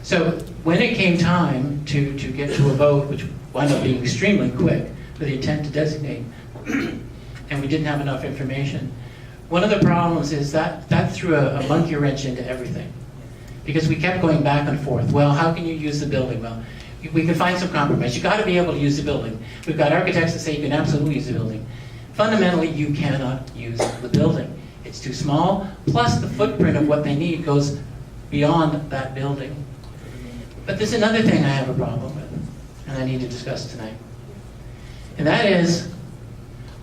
So when it came time to get to a vote, which wound up being extremely quick, with the intent to designate, and we didn't have enough information, one of the problems is that threw a monkey wrench into everything. Because we kept going back and forth. Well, how can you use the building? Well, we can find some compromise. You've got to be able to use the building. We've got architects that say you can absolutely use the building. Fundamentally, you cannot use the building. It's too small, plus the footprint of what they need goes beyond that building. But there's another thing I have a problem with, and I need to discuss tonight. And that is,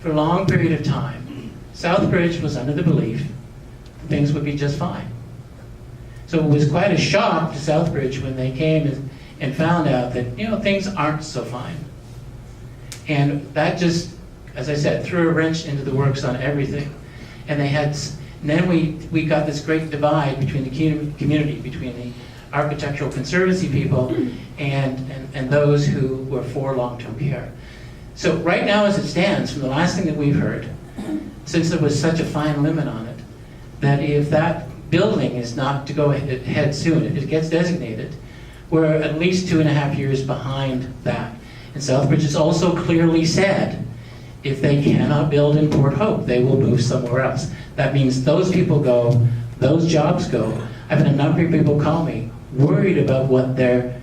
for a long period of time, Southbridge was under the belief that things would be just fine. So it was quite a shock to Southbridge when they came and found out that, things aren't so fine. And that just, as I said, threw a wrench into the works on everything. And then we got this great divide between the community, between the architectural conservancy people and those who were for long-term care. So right now as it stands, from the last thing that we've heard, since there was such a fine limit on it, that if that building is not to go ahead soon, if it gets designated, we're at least 2.5 years behind that. And Southbridge has also clearly said, if they cannot build in Port Hope, they will move somewhere else. That means those people go, those jobs go. I've had a number of people call me worried about what their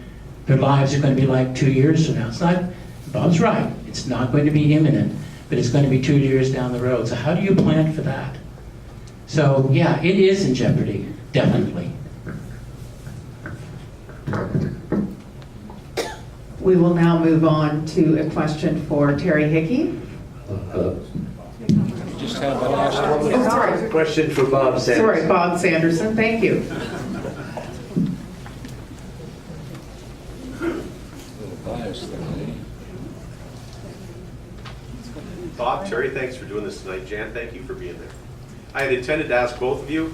lives are going to be like 2 years from now. It's not, Bob's right, it's not going to be imminent, but it's going to be 2 years down the road. So how do you plan for that? So yeah, it is in jeopardy, definitely. We will now move on to a question for Terry Hickey. Just have the last one. Oh, sorry. Question for Bob Sanderson. Sorry, Bob Sanderson, thank you. Bob, Terry, thanks for doing this tonight. Jan, thank you for being there. I had intended to ask both of you,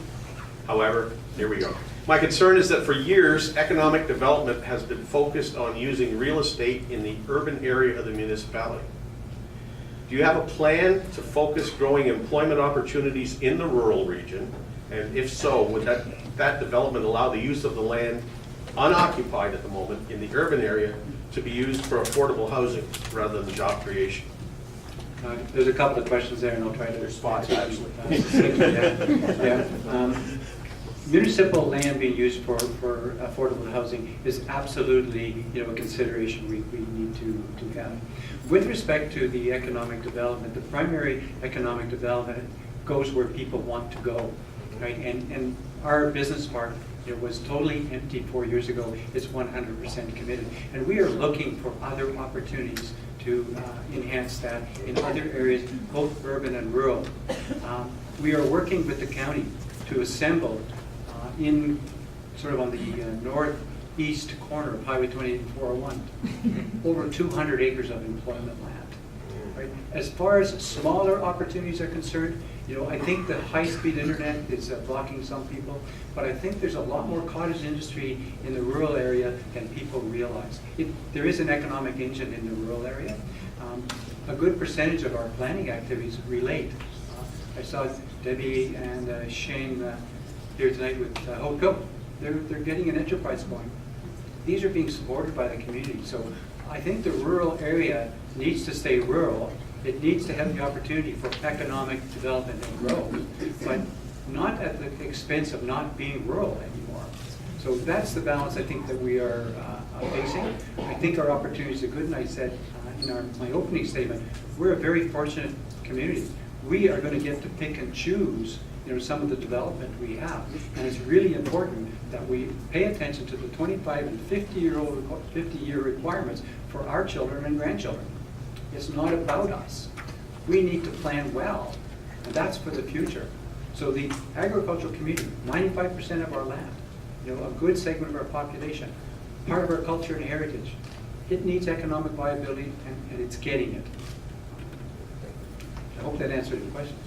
however, here we go. My concern is that for years, economic development has been focused on using real estate in the urban area of the municipality. Do you have a plan to focus growing employment opportunities in the rural region? And if so, would that development allow the use of the land unoccupied at the moment in the urban area to be used for affordable housing rather than job creation? There's a couple of questions there, and I'll try to respond. Municipal land being used for affordable housing is absolutely, a consideration we need to have. With respect to the economic development, the primary economic development goes where people want to go, right? And our business park, it was totally empty 4 years ago. It's 100% committed, and we are looking for other opportunities to enhance that in other areas, both urban and rural. We are working with the county to assemble in sort of on the northeast corner of Highway 28 and 401, over 200 acres of employment land. Right? As far as smaller opportunities are concerned, I think the high-speed internet is blocking some people, but I think there's a lot more cottage industry in the rural area than people realize. There is an economic engine in the rural area. A good percentage of our planning activities relate. I saw Debbie and Shane here tonight with Hope Go. They're getting an enterprise going. These are being supported by the community. So I think the rural area needs to stay rural. It needs to have the opportunity for economic development and growth, but not at the expense of not being rural anymore. So that's the balance I think that we are facing. I think our opportunities are good, and I said in my opening statement, we're a very fortunate community. We are going to get to pick and choose some of the development we have. And it's really important that we pay attention to the 25 and 50-year requirements for our children and grandchildren. It's not about us. We need to plan well, and that's for the future. So the agricultural community, 95% of our land, a good segment of our population, part of our culture and heritage, it needs economic viability, and it's getting it. I hope that answered the question.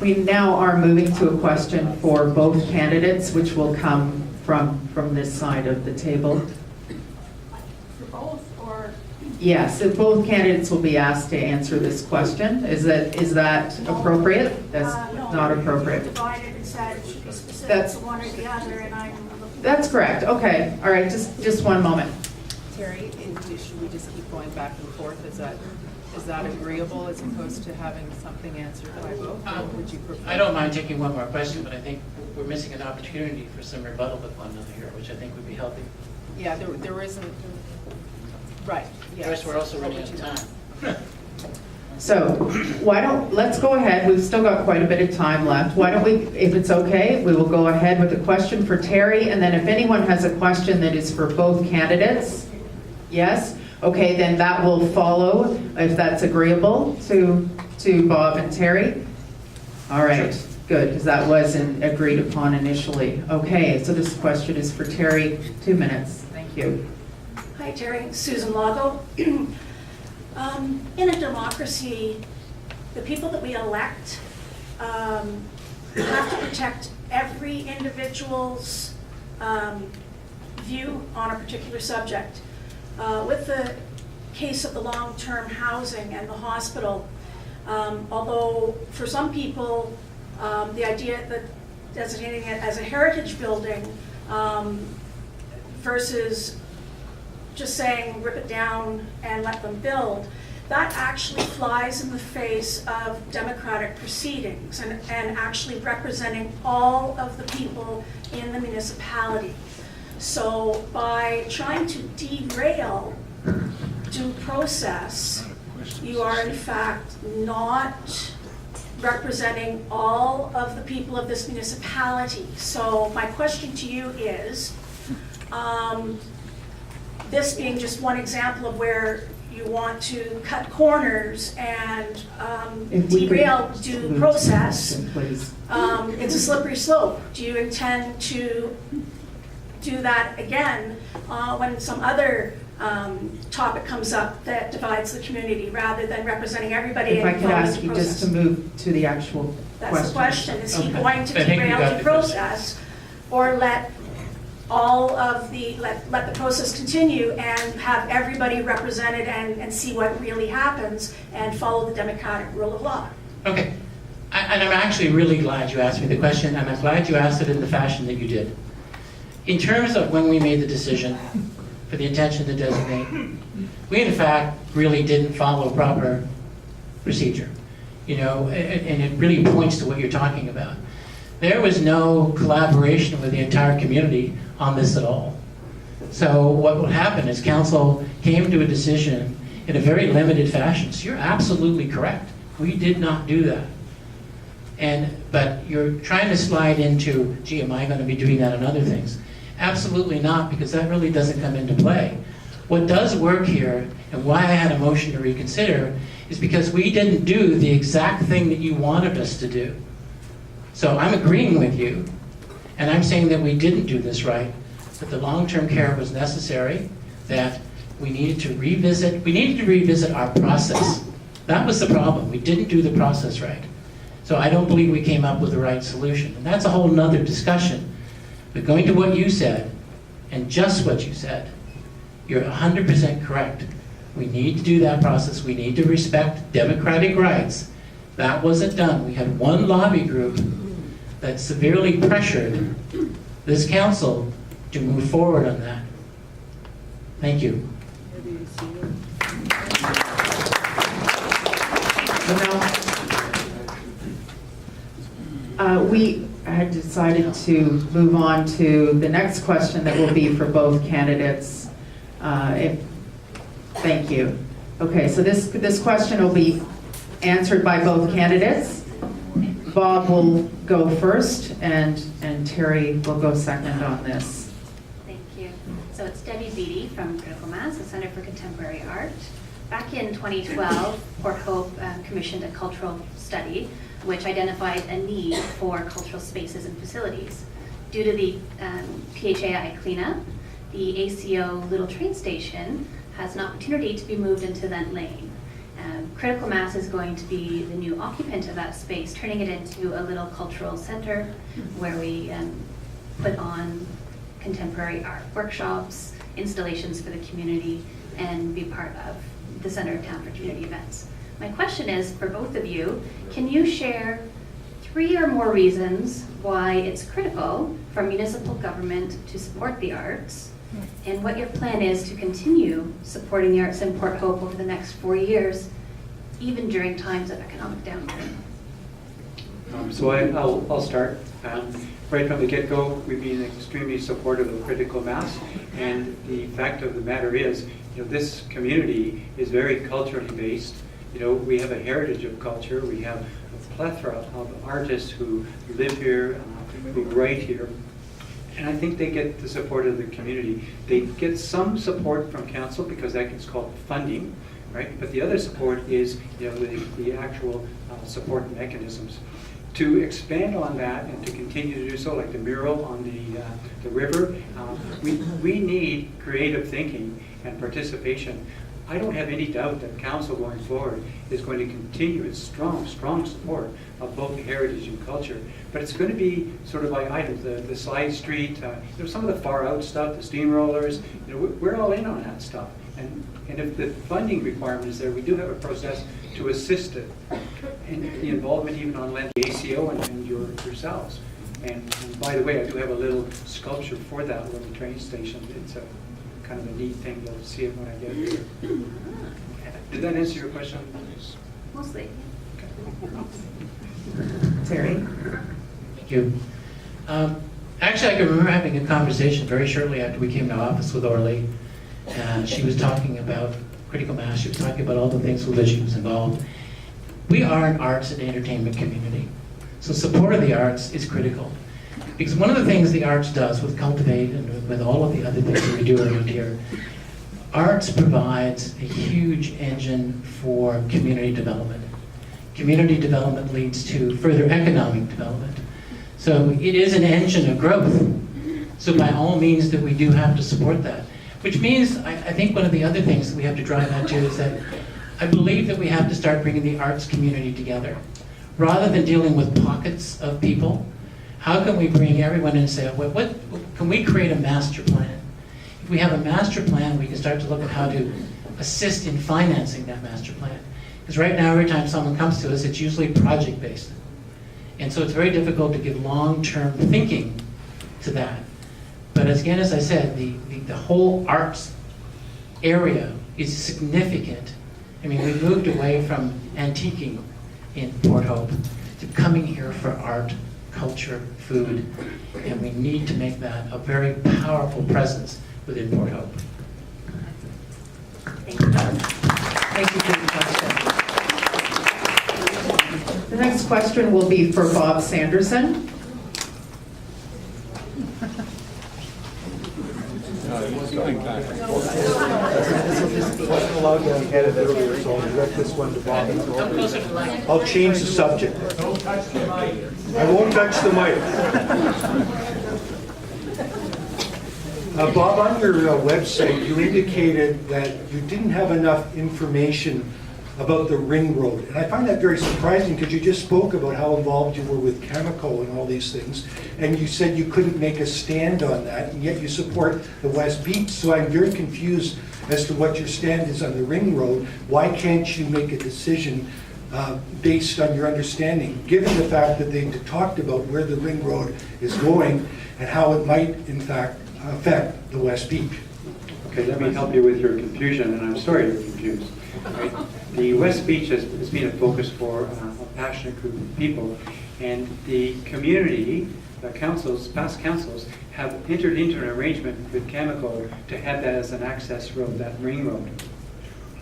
We now are moving to a question for both candidates, which will come from this side of the table. For both, or? Yes, if both candidates will be asked to answer this question. Is that appropriate? That's No, not appropriate. Divided and said it should be specific That's- to one or the other, and I'm. That's correct. Okay, all right, just one moment. Terry, should we just keep going back and forth? Is that agreeable as opposed to having something answered by both? Or would you prefer? I don't mind taking one more question, but I think we're missing an opportunity for some rebuttal with one another here, which I think would be healthy. Yeah, there isn't, right, yes. First, we're also running out of time. So let's go ahead. We've still got quite a bit of time left. Why don't we, if it's okay, we will go ahead with a question for Terry, and then if anyone has a question that is for both candidates, yes? Okay, then that will follow, if that's agreeable to Bob and Terry. All right, good, because that wasn't agreed upon initially. Okay, so this question is for Terry, 2 minutes. Thank you. Hi, Terry. Susan Lago. In a democracy, the people that we elect have to protect every individual's view on a particular subject. With the case of the long-term housing and the hospital, although for some people, the idea that designating it as a heritage building versus just saying rip it down and let them build, that actually flies in the face of democratic proceedings and actually representing all of the people in the municipality. So by trying to derail due process, you are in fact not representing all of the people of this municipality. So my question to you is, this being just one example of where you want to cut corners and derail due process, Please. it's a slippery slope. Do you intend to do that again when some other topic comes up that divides the community rather than representing everybody? If I and could following ask the you just to process? move to the actual question. That's the question. Is he Okay. going to I think we derail got the the question. process or let all of the, let the process continue and have everybody represented and see what really happens and follow the democratic rule of law? Okay, and I'm actually really glad you asked me the question, and I'm glad you asked it in the fashion that you did. In terms of when we made the decision for the intention to designate, we in fact really didn't follow proper procedure. You know, and it really points to what you're talking about. There was no collaboration with the entire community on this at all. So what would happen is council came to a decision in a very limited fashion. So you're absolutely correct. We did not do that. But you're trying to slide into, gee, am I going to be doing that on other things? Absolutely not, because that really doesn't come into play. What does work here, and why I had a motion to reconsider, is because we didn't do the exact thing that you wanted us to do. So I'm agreeing with you, and I'm saying that we didn't do this right, that the long-term care was necessary, that we needed to revisit our process. That was the problem. We didn't do the process right. So I don't believe we came up with the right solution. And that's a whole nother discussion. But going to what you said, and just what you said, you're 100% correct. We need to do that process. We need to respect democratic rights. That wasn't done. We had one lobby group that severely pressured this council to move forward on that. Thank you. We had decided to move on to the next question that will be for both candidates. Thank you. Okay, so this question will be answered by both candidates. Bob will go first, and Terry will go second on this. Thank you. So it's Debbie Beatty from Critical Mass, the Center for Contemporary Art. Back in 2012, Port Hope commissioned a cultural study which identified a need for cultural spaces and facilities. Due to the PHAI cleanup, the ACO Little Train Station has an opportunity to be moved into Vent Lane. Critical Mass is going to be the new occupant of that space, turning it into a little cultural center where we put on contemporary art workshops, installations for the community, and be part of the center of town for community events. My question is, for both of you, can you share 3 or more reasons why it's critical for municipal government to support the arts, and what your plan is to continue supporting the arts in Port Hope over the next 4 years, even during times of economic downturn? So I'll start. Right from the get-go, we've been extremely supportive of critical mass, and the fact of the matter is, this community is very culturally based. We have a heritage of culture. We have a plethora of artists who live here, who write here, and I think they get the support of the community. They get some support from council because that is called funding, right? But the other support is, the actual support mechanisms. To expand on that and to continue to do so, like the mural on the river, we need creative thinking and participation. I don't have any doubt that council going forward is going to continue its strong support of both heritage and culture. But it's going to be sort of by items, the side street, some of the far out stuff, the steamrollers, we're all in on that stuff. And if the funding requirement is there, we do have a process to assist it. And the involvement even on land, the ACO and yourselves. And by the way, I do have a little sculpture for that little train station. It's a kind of a neat thing. You'll see it when I get here. Did that answer your question? Mostly. Terry? Thank you. Actually, I can remember having a conversation very shortly after we came to office with Orly, and she was talking about critical mass. She was talking about all the things with which she was involved. We are an arts and entertainment community, so support of the arts is critical. Because one of the things the arts does with Cultivate and with all of the other things that we do around here, arts provides a huge engine for community development. Community development leads to further economic development. So it is an engine of growth. So by all means that we do have to support that. Which means, I think one of the other things that we have to drive at too is that I believe that we have to start bringing the arts community together. Rather than dealing with pockets of people, how can we bring everyone in and say, what can we create a master plan? If we have a master plan, we can start to look at how to assist in financing that master plan. Because right now, every time someone comes to us, it's usually project-based. And so it's very difficult to give long-term thinking to that. But again, as I said, the whole arts area is significant. I mean, we moved away from antiquing in Port Hope to coming here for art, culture, food, and we need to make that a very powerful presence within Port Hope. Thank you. Thank you for the question. The next question will be for Bob Sanderson. Allowed to get it earlier, so I'll direct this one to Bob. I'll change the subject. I won't touch the mic. Bob, on your website, you indicated that you didn't have enough information about the ring road. And I find that very surprising because you just spoke about how involved you were with Chemical and all these things. And you said you couldn't make a stand on that, and yet you support the West Beach. So I'm very confused as to what your stand is on the ring road. Why can't you make a decision based on your understanding, given the fact that they talked about where the ring road is going and how it might, in fact, affect the West Beach? Okay, let me help you with your confusion, and I'm sorry you're confused. Right? The West Beach has been a focus for a passionate group of people, and the community, councils, past councils, have entered into an arrangement with Chemical to have that as an access road, that ring road.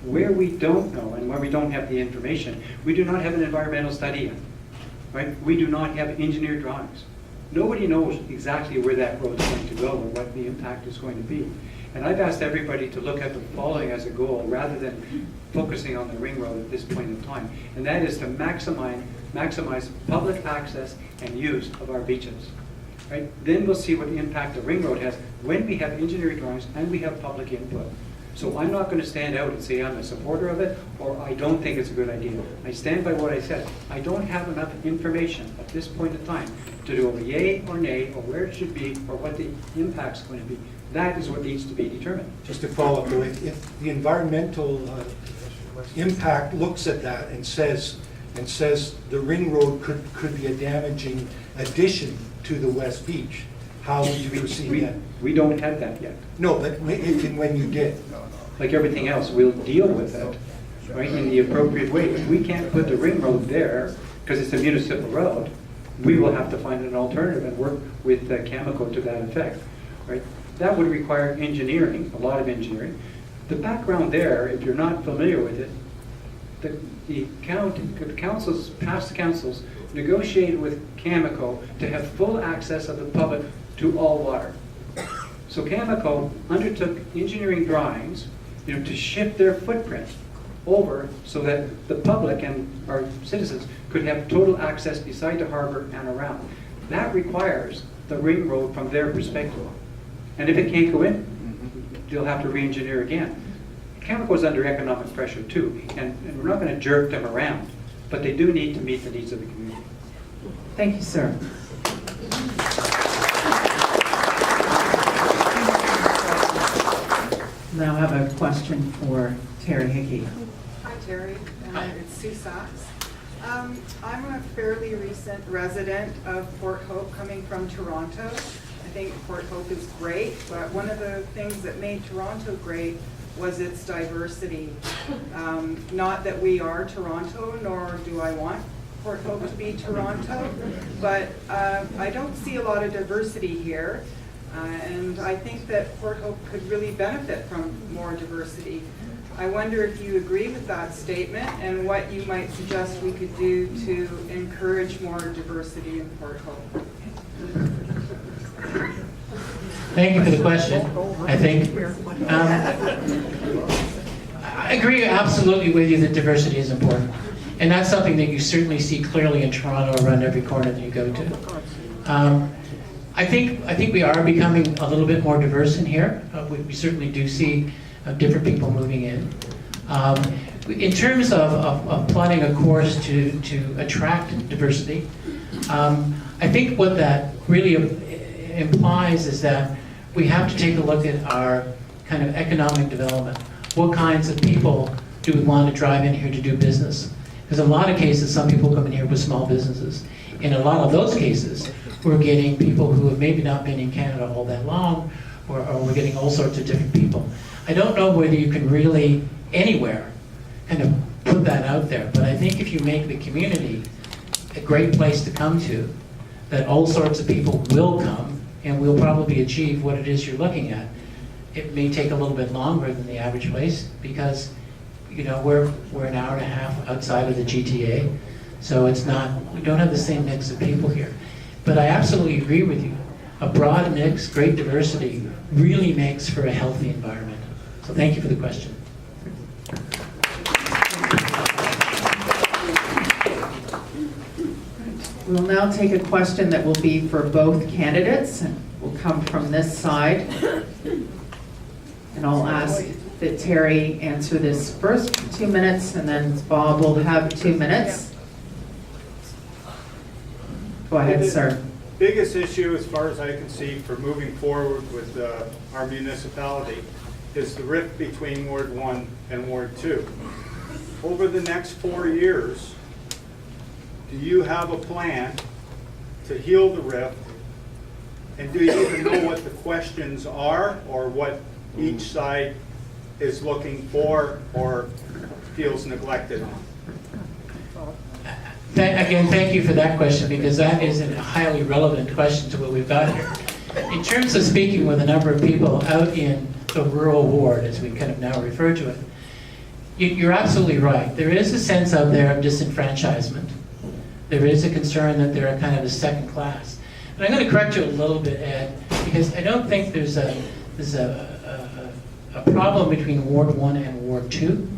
Where we don't know and where we don't have the information, we do not have an environmental study yet. Right? We do not have engineered drawings. Nobody knows exactly where that road is going to go or what the impact is going to be. And I've asked everybody to look at the following as a goal rather than focusing on the ring road at this point in time. And that is to maximize public access and use of our beaches. Right? Then we'll see what impact the ring road has when we have engineering drawings and we have public input. So I'm not going to stand out and say I'm a supporter of it, or I don't think it's a good idea. I stand by what I said. I don't have enough information at this point in time to do a yay or nay, or where it should be, or what the impact's going to be. That is what needs to be determined. Just to follow up, though, if the environmental impact looks at that and says the ring road could be a damaging addition to the West Beach, how would you proceed then? We don't have that yet. No, but if and when you did. Like everything else, we'll deal with it, right, in the appropriate way. If we can't put the ring road there, because it's a municipal road, we will have to find an alternative and work with Cameco to that effect, right? That would require engineering, a lot of engineering. The background there, if you're not familiar with it, the councils, past councils, negotiated with Cameco to have full access of the public to all water. So Cameco undertook engineering drawings, to shift their footprint over so that the public and our citizens could have total access beside the harbor and around. That requires the ring road from their perspective. And if it can't go in, they'll have to re-engineer again. Cameco is under economic pressure too, and we're not going to jerk them around, but they do need to meet the needs of the community. Thank you, sir. Now I have a question for Terry Hickey. Hi, Terry. It's Sue Sachs. I'm a fairly recent resident of Port Hope, coming from Toronto. I think Port Hope is great, but one of the things that made Toronto great was its diversity. Not that we are Toronto, nor do I want Port Hope to be Toronto, but I don't see a lot of diversity here. And I think that Port Hope could really benefit from more diversity. I wonder if you agree with that statement and what you might suggest we could do to encourage more diversity in Port Hope. Thank you for the question. I think I agree absolutely with you that diversity is important, and that's something that you certainly see clearly in Toronto around every corner that you go to. I think we are becoming a little bit more diverse in here. We certainly do see different people moving in. In terms of plotting a course to attract diversity, I think what that really implies is that we have to take a look at our kind of economic development. What kinds of people do we want to drive in here to do business? Because in a lot of cases, some people come in here with small businesses. In a lot of those cases, we're getting people who have maybe not been in Canada all that long, or we're getting all sorts of different people. I don't know whether you can really, anywhere, kind of put that out there, but I think if you make the community a great place to come to, that all sorts of people will come, and we'll probably achieve what it is you're looking at. It may take a little bit longer than the average place, because we're an hour and a half outside of the GTA, so we don't have the same mix of people here. But I absolutely agree with you. A broad mix, great diversity, really makes for a healthy environment. So thank you for the question. We'll now take a question that will be for both candidates, and will come from this side. And I'll ask that Terry answer this first 2 minutes, and then Bob will have 2 minutes. Go ahead, sir. Biggest issue, as far as I can see, for moving forward with our municipality is the rift between Ward 1 and Ward 2. Over the next 4 years, do you have a plan to heal the rift? And do you even know what the questions are, or what each side is looking for or feels neglected on? Again, thank you for that question, because that is a highly relevant question to what we've got here. In terms of speaking with a number of people out in the rural ward, as we kind of now refer to it, you're absolutely right. There is a sense out there of disenfranchisement. There is a concern that they're kind of a second class. And I'm going to correct you a little bit, Ed, because I don't think there's a problem between Ward 1 and Ward 2.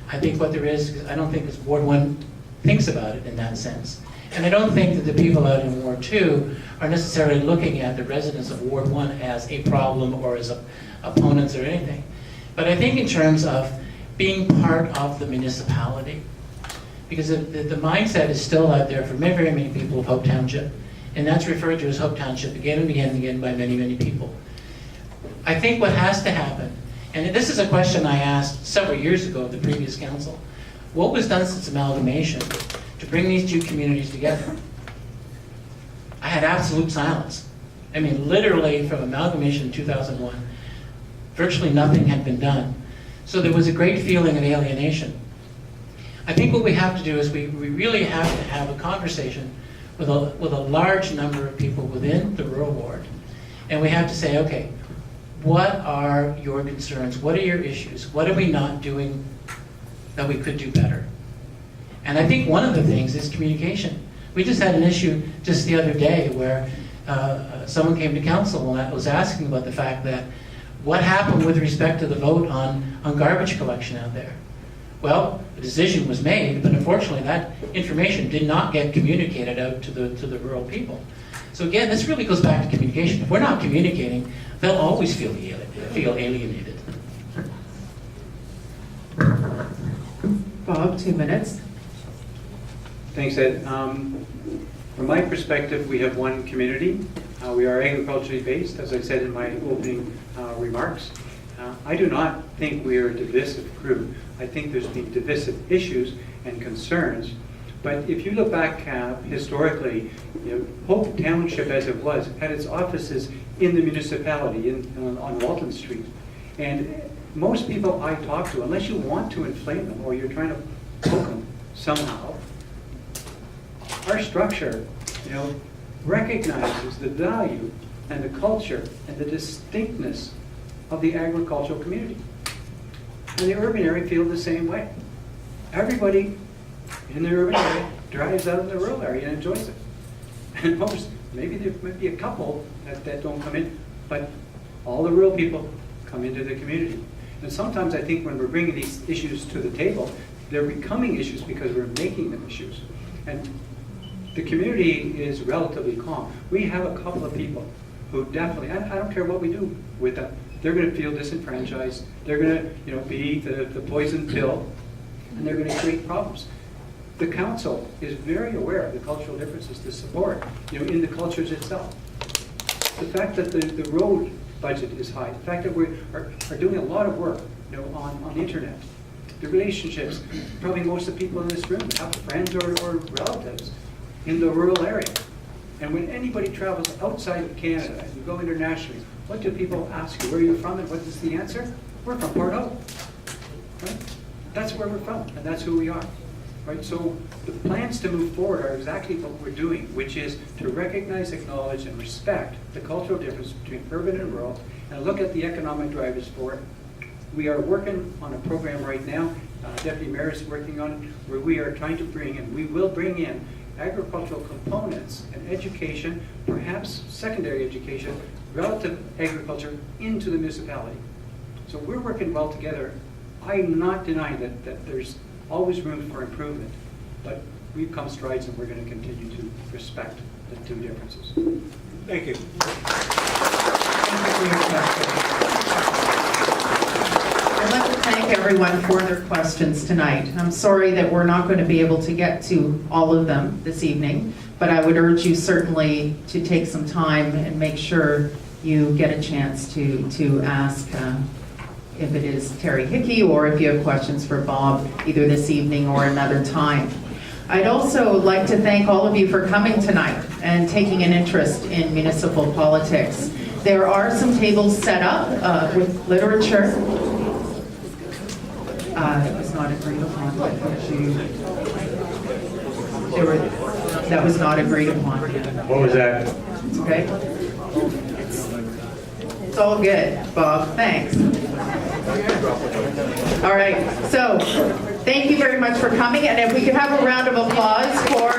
I think what there is, I don't think is Ward 1 thinks about it in that sense. And I don't think that the people out in Ward 2 are necessarily looking at the residents of Ward 1 as a problem or as opponents or anything. But I think in terms of being part of the municipality, because the mindset is still out there for very, very many people of Hope Township, and that's referred to as Hope Township again and again and again by many, many people. I think what has to happen, and this is a question I asked several years ago of the previous council, what was done since amalgamation to bring these two communities together? I had absolute silence. I mean, literally from amalgamation in 2001, virtually nothing had been done. So there was a great feeling of alienation. I think what we have to do is we really have to have a conversation with a large number of people within the rural ward. And we have to say, okay, what are your concerns? What are your issues? What are we not doing that we could do better? And I think one of the things is communication. We just had an issue just the other day where someone came to council and was asking about the fact that what happened with respect to the vote on garbage collection out there. Well, the decision was made, but unfortunately that information did not get communicated out to the rural people. So again, this really goes back to communication. If we're not communicating, they'll always feel alienated. Bob, 2 minutes. Thanks, Ed. From my perspective, we have one community. We are agriculturally based, as I said in my opening remarks. I do not think we are a divisive group. I think there's been divisive issues and concerns. But if you look back historically, Hope Township, as it was, had its offices in the municipality on Walton Street. And most people I talk to, unless you want to inflame them or you're trying to poke them somehow, our structure, recognizes the value and the culture and the distinctness of the agricultural community. And the urban area feel the same way. Everybody in the urban area drives out in the rural area and enjoys it. And most, maybe there might be a couple that don't come in, but all the rural people come into the community. And sometimes I think when we're bringing these issues to the table, they're becoming issues because we're making them issues. And the community is relatively calm. We have a couple of people who definitely, I don't care what we do with them, they're going to feel disenfranchised. They're going to, be the poison pill, and they're going to create problems. The council is very aware of the cultural differences to support, in the cultures itself. The fact that the road budget is high, the fact that we are doing a lot of work, on the internet, the relationships. Probably most of the people in this room have friends or relatives in the rural area. And when anybody travels outside of Canada and you go internationally, what do people ask you? Where are you from? And what is the answer? We're from Port Hope. Right? That's where we're from, and that's who we are. Right? So the plans to move forward are exactly what we're doing, which is to recognize, acknowledge, and respect the cultural difference between urban and rural, and look at the economic drivers for it. We are working on a program right now, Deputy Mayor is working on it, where we are trying to bring in, we will bring in agricultural components and education, perhaps secondary education, relative agriculture into the municipality. So we're working well together. I'm not denying that there's always room for improvement, but we've come strides and we're going to continue to respect the two differences. Thank you. Thank you for your question. I'd like to thank everyone for their questions tonight. I'm sorry that we're not going to be able to get to all of them this evening, but I would urge you certainly to take some time and make sure you get a chance to ask if it is Terry Hickey or if you have questions for Bob either this evening or another time. I'd also like to thank all of you for coming tonight and taking an interest in municipal politics. There are some tables set up with literature. It was not agreed upon, but that was not agreed upon. What was that? Okay. It's all good, Bob. Thanks. All right. So, thank you very much for coming, and if we could have a round of applause for